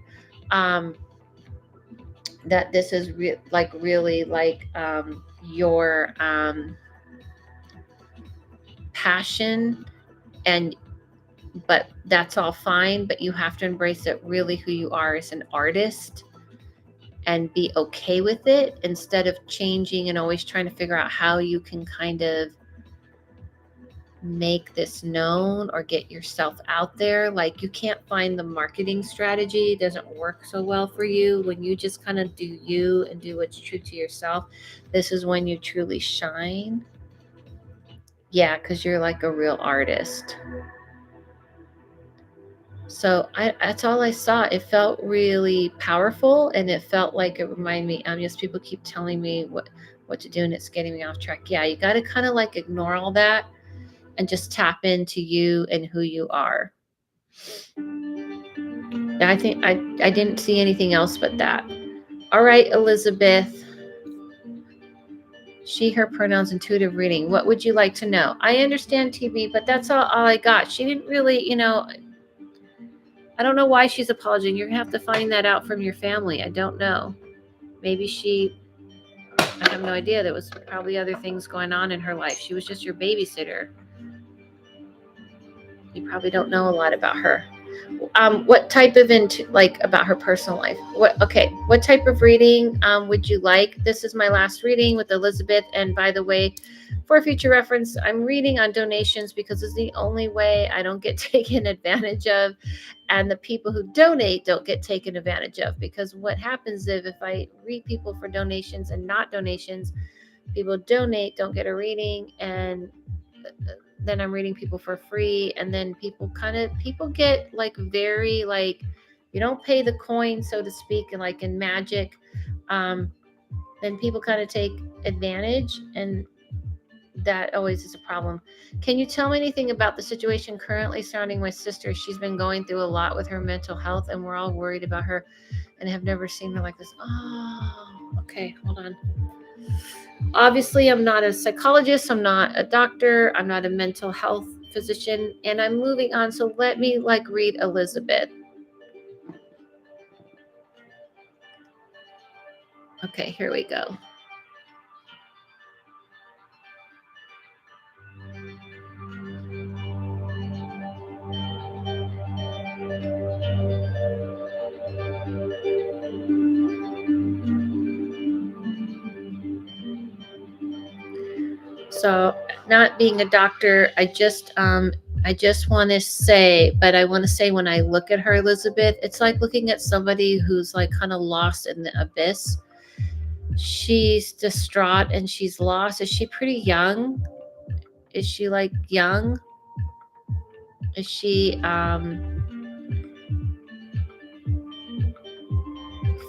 um, that this is like really like your passion, and but that's all fine, but you have to embrace it really who you are as an artist and be okay with it, instead of changing and always trying to figure out how you can kind of make this known or get yourself out there. Like, you can't find the marketing strategy, it doesn't work so well for you when you just kind of do you and do what's true to yourself. This is when you truly shine. Yeah, because you're like a real artist. So that's all I saw. It felt really powerful, and it felt like it reminded me. Just people keep telling me what to do, and it's getting me off track. Yeah, you got to kind of like ignore all that and just tap into you and who you are. I think I didn't see anything else but that. All right, Elizabeth. She, her pronouns, intuitive reading. What would you like to know? I understand, TB, but that's all I got. She didn't really, I don't know why she's apologizing. You're going to have to find that out from your family. I don't know. Maybe I have no idea. There was probably other things going on in her life. She was just your babysitter. You probably don't know a lot about her. What type of like about her personal life? What type of reading would you like? This is my last reading with Elizabeth. And by the way, for future reference, I'm reading on donations because it's the only way I don't get taken advantage of, and the people who donate don't get taken advantage of. Because what happens if I read people for donations and not donations, people donate, don't get a reading, and then I'm reading people for free, and then people get like very like, you don't pay the coin, so to speak, and like in magic, then people kind of take advantage, and that always is a problem. Can you tell me anything about the situation currently surrounding my sister? She's been going through a lot with her mental health, and we're all worried about her and have never seen her like this. Oh, okay, hold on. Obviously, I'm not a psychologist, I'm not a doctor, I'm not a mental health physician, and I'm moving on. So let me like read Elizabeth. Okay, here we go. So, not being a doctor, I just want to say, but I want to say when I look at her, Elizabeth, it's like looking at somebody who's like kind of lost in the abyss. She's distraught and she's lost. Is she pretty young? Is she like young? Is she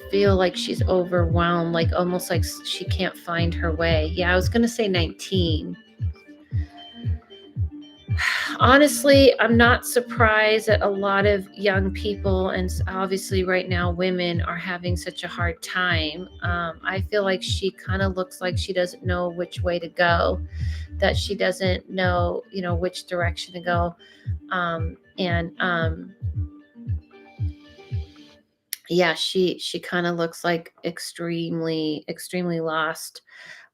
feel like she's overwhelmed, like almost like she can't find her way? Yeah, I was going to say 19. Honestly, I'm not surprised that a lot of young people, and obviously right now women, are having such a hard time. I feel like she kind of looks like she doesn't know which way to go, that she doesn't know, which direction to go. And yeah, she kind of looks like extremely lost.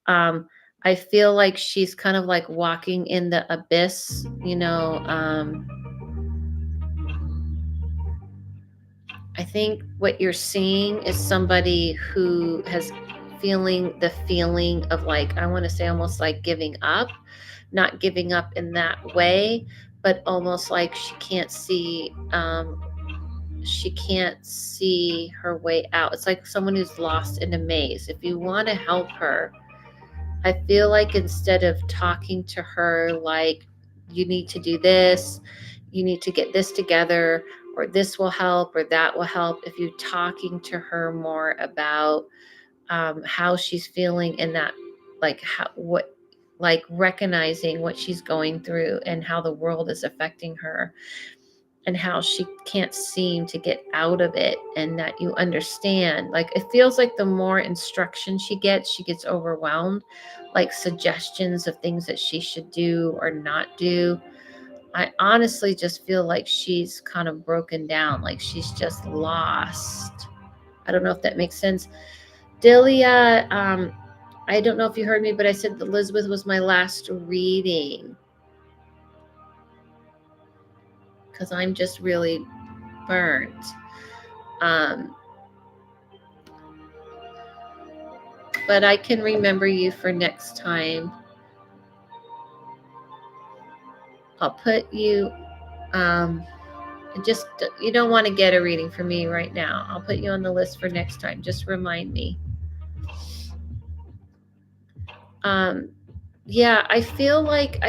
um I feel like she's kind of like walking in the abyss. I think what you're seeing is somebody who has feeling the feeling of, like, I want to say almost like giving up, not giving up in that way, but almost like she can't see her way out. It's like someone who's lost in a maze. If you want to help her, I feel like instead of talking to her like, you need to do this, you need to get this together, or this will help, or that will help, if you're talking to her more about how she's feeling, and that, like, like recognizing what she's going through and how the world is affecting her, and how she can't seem to get out of it, and that you understand. Like, it feels like the more instruction she gets overwhelmed, like suggestions of things that she should do or not do. I honestly just feel like she's kind of broken down, like she's just lost. I don't know if that makes sense. Delia, I don't know if you heard me, but I said that Elizabeth was my last reading because I'm just really burnt. Um, but I can remember you for next time. I'll put you, just, you don't want to get a reading from me right now. I'll put you on the list for next time. Just remind me. Um, yeah, I feel like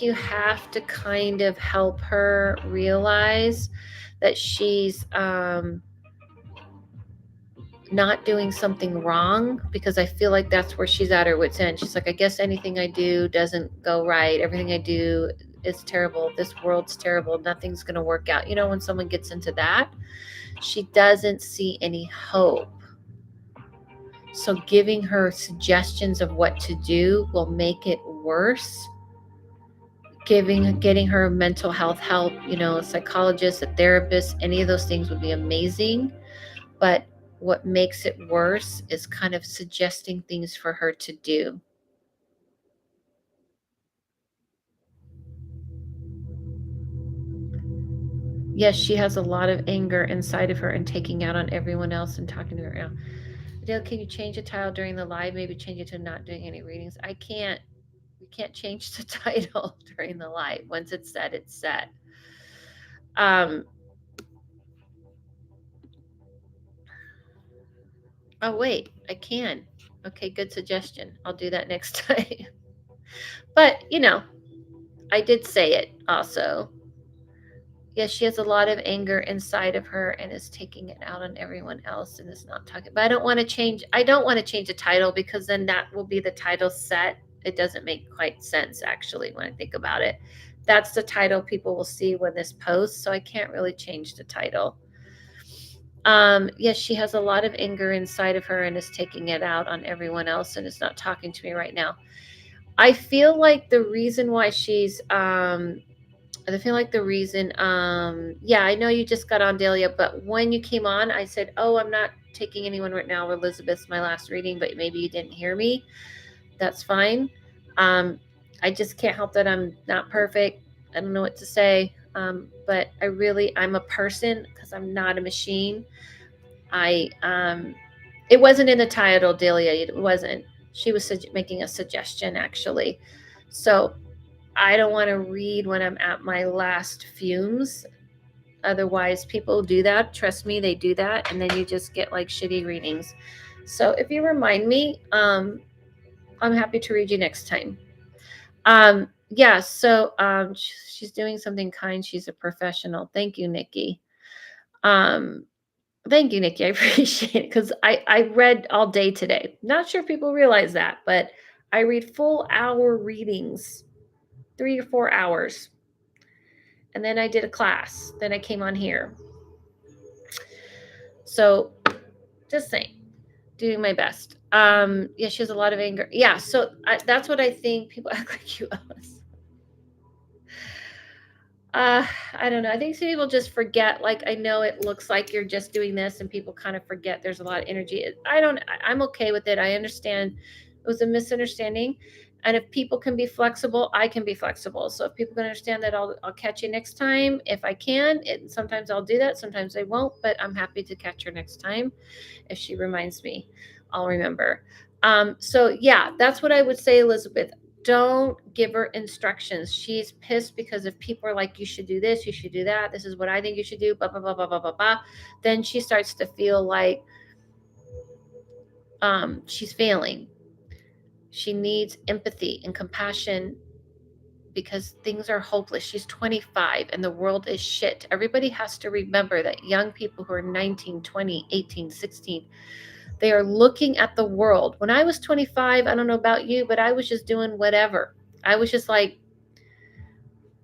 you have to kind of help her realize that she's not doing something wrong, because I feel like that's where she's at her wit's end. She's like, I guess anything I do doesn't go right. Everything I do is terrible. This world's terrible. Nothing's going to work out. When someone gets into that, she doesn't see any hope. So giving her suggestions of what to do will make it worse. Getting her mental health help, a psychologist, a therapist, any of those things would be amazing. But what makes it worse is kind of suggesting things for her to do. Yes, she has a lot of anger inside of her and taking out on everyone else and talking to her. Adele, can you change the title during the live? Maybe change it to not doing any readings. I can't. We can't change the title during the live. Once it's set, it's set. Um. Oh wait, I can. Okay, good suggestion. I'll do that next time. But I did say it also. Yes, she has a lot of anger inside of her and is taking it out on everyone else and is not talking. But I don't want to change. I don't want to change the title, because then that will be the title set. It doesn't make quite sense, actually, when I think about it. That's the title people will see when this posts, so I can't really change the title. Yes, she has a lot of anger inside of her and is taking it out on everyone else and is not talking to me right now. I feel like the reason why she's I feel like yeah, I know you just got on, Delia, but when you came on, I said, oh, I'm not taking anyone right now. Elizabeth's my last reading, but maybe you didn't hear me. That's fine. I just can't help that I'm not perfect. I don't know what to say. But I'm a person because I'm not a machine. It wasn't in the title, Delia. It wasn't. She was making a suggestion, actually. So I don't want to read when I'm at my last fumes. Otherwise, people do that. Trust me, they do that. And then you just get like shitty readings. So if you remind me, I'm happy to read you next time. Yeah, so she's doing something kind. She's a professional. Thank you, Nikki. Thank you, Nikki. I appreciate it because I read all day today. Not sure if people realize that, but I read full hour readings, 3 or 4 hours. And then I did a class. Then I came on here. So just saying, doing my best. Yeah, she has a lot of anger. Yeah, so that's what I think. People act like you, Alice. I don't know. I think some people just forget. Like, I know it looks like you're just doing this, and people kind of forget there's a lot of energy. I'm okay with it. I understand it was a misunderstanding, and if people can be flexible, I can be flexible. So if people can understand that, I'll catch you next time if I can. Sometimes I'll do that, sometimes I won't, but I'm happy to catch her next time. If she reminds me, I'll remember. So yeah, that's what I would say, Elizabeth. Don't give her instructions. She's pissed because if people are like, you should do this, you should do that, this is what I think you should do, blah, blah, blah, blah, blah, blah, blah. Then she starts to feel like she's failing. She needs empathy and compassion because things are hopeless. She's 25 and the world is shit. Everybody has to remember that young people who are 19, 20, 18, 16, they are looking at the world. When I was 25, I don't know about you, but I was just doing whatever. I was just like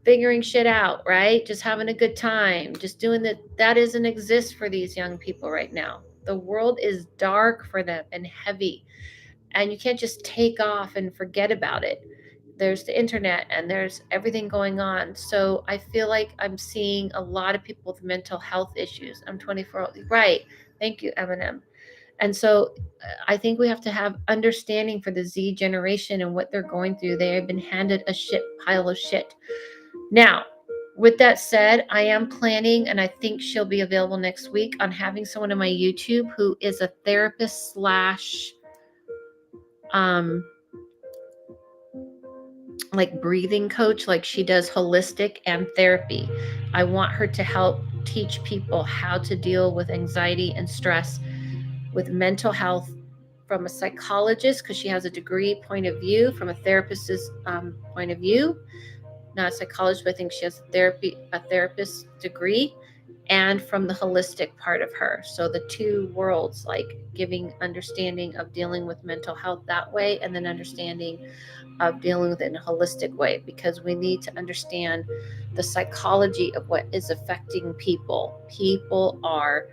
figuring shit out, right? Just having a good time, just doing that. That doesn't exist for these young people right now. The world is dark for them and heavy, and you can't just take off and forget about it. There's the internet and there's everything going on. So I feel like I'm seeing a lot of people with mental health issues. I'm 24, right? Thank you, Eminem. And so I think we have to have understanding for the Z generation and what they're going through. They have been handed a shit pile of shit. Now, with that said, I am planning, and I think she'll be available next week, on having someone on my YouTube who is a therapist slash like breathing coach. Like, she does holistic and therapy. I want her to help teach people how to deal with anxiety and stress with mental health from a psychologist, because she has a degree point of view, from a therapist's point of view. Not a psychologist, but I think she has a therapist degree, and from the holistic part of her. So the two worlds, like giving understanding of dealing with mental health that way, and then understanding of dealing with it in a holistic way, because we need to understand the psychology of what is affecting people. People are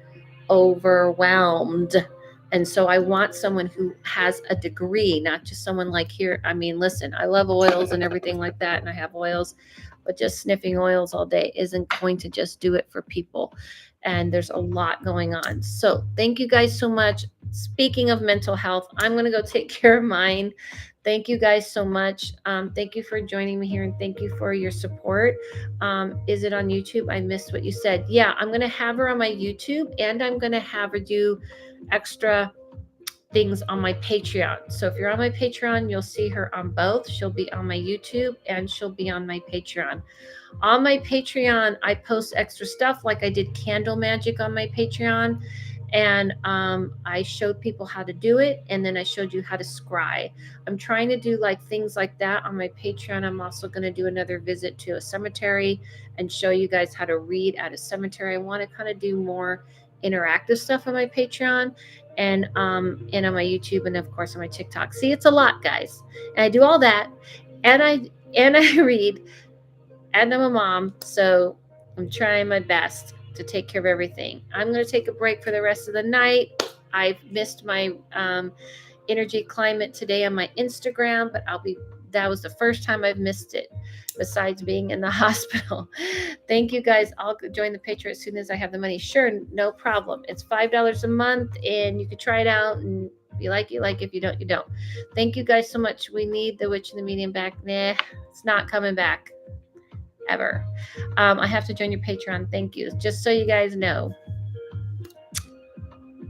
overwhelmed. And so I want someone who has a degree, not just someone like here. I mean, listen, I love oils and everything like that, and I have oils, but just sniffing oils all day isn't going to just do it for people. And there's a lot going on. So thank you guys so much. Speaking of mental health, I'm going to go take care of mine. Thank you guys so much. Thank you for joining me here, and thank you for your support. Is it on YouTube? I missed what you said. Yeah, I'm going to have her on my YouTube, and I'm going to have her do extra things on my Patreon. So if you're on my Patreon, you'll see her on both. She'll be on my YouTube and she'll be on my Patreon. On my Patreon, I post extra stuff, like I did candle magic on my Patreon. And I showed people how to do it, and then I showed you how to scry. I'm trying to do like things like that on my Patreon. I'm also going to do another visit to a cemetery and show you guys how to read at a cemetery. I want to kind of do more interactive stuff on my Patreon and on my YouTube, and of course on my TikTok. See, it's a lot, guys. And I do all that, and I read, and I'm a mom, so I'm trying my best to take care of everything. I'm going to take a break for the rest of the night. I've missed my energy climate today on my Instagram, but that was the first time I've missed it besides being in the hospital. Thank you guys. I'll join the Patreon as soon as I have the money. Sure, no problem. It's $5 a month and you can try it out, and if you like, you like. If you don't, you don't. Thank you guys so much. We need the Witch and the Medium back. Nah, it's not coming back ever. I have to join your Patreon. Thank you. Just so you guys know.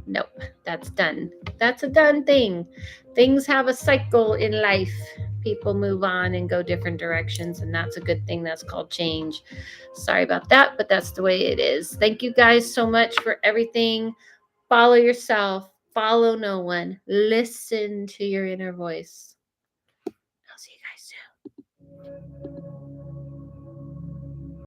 Nope, that's done. That's a done thing. Things have a cycle in life. People move on and go different directions, and that's a good thing. That's called change. Sorry about that, but that's the way it is. Thank you guys so much for everything. Follow yourself, follow no one, listen to your inner voice. I'll see you guys soon.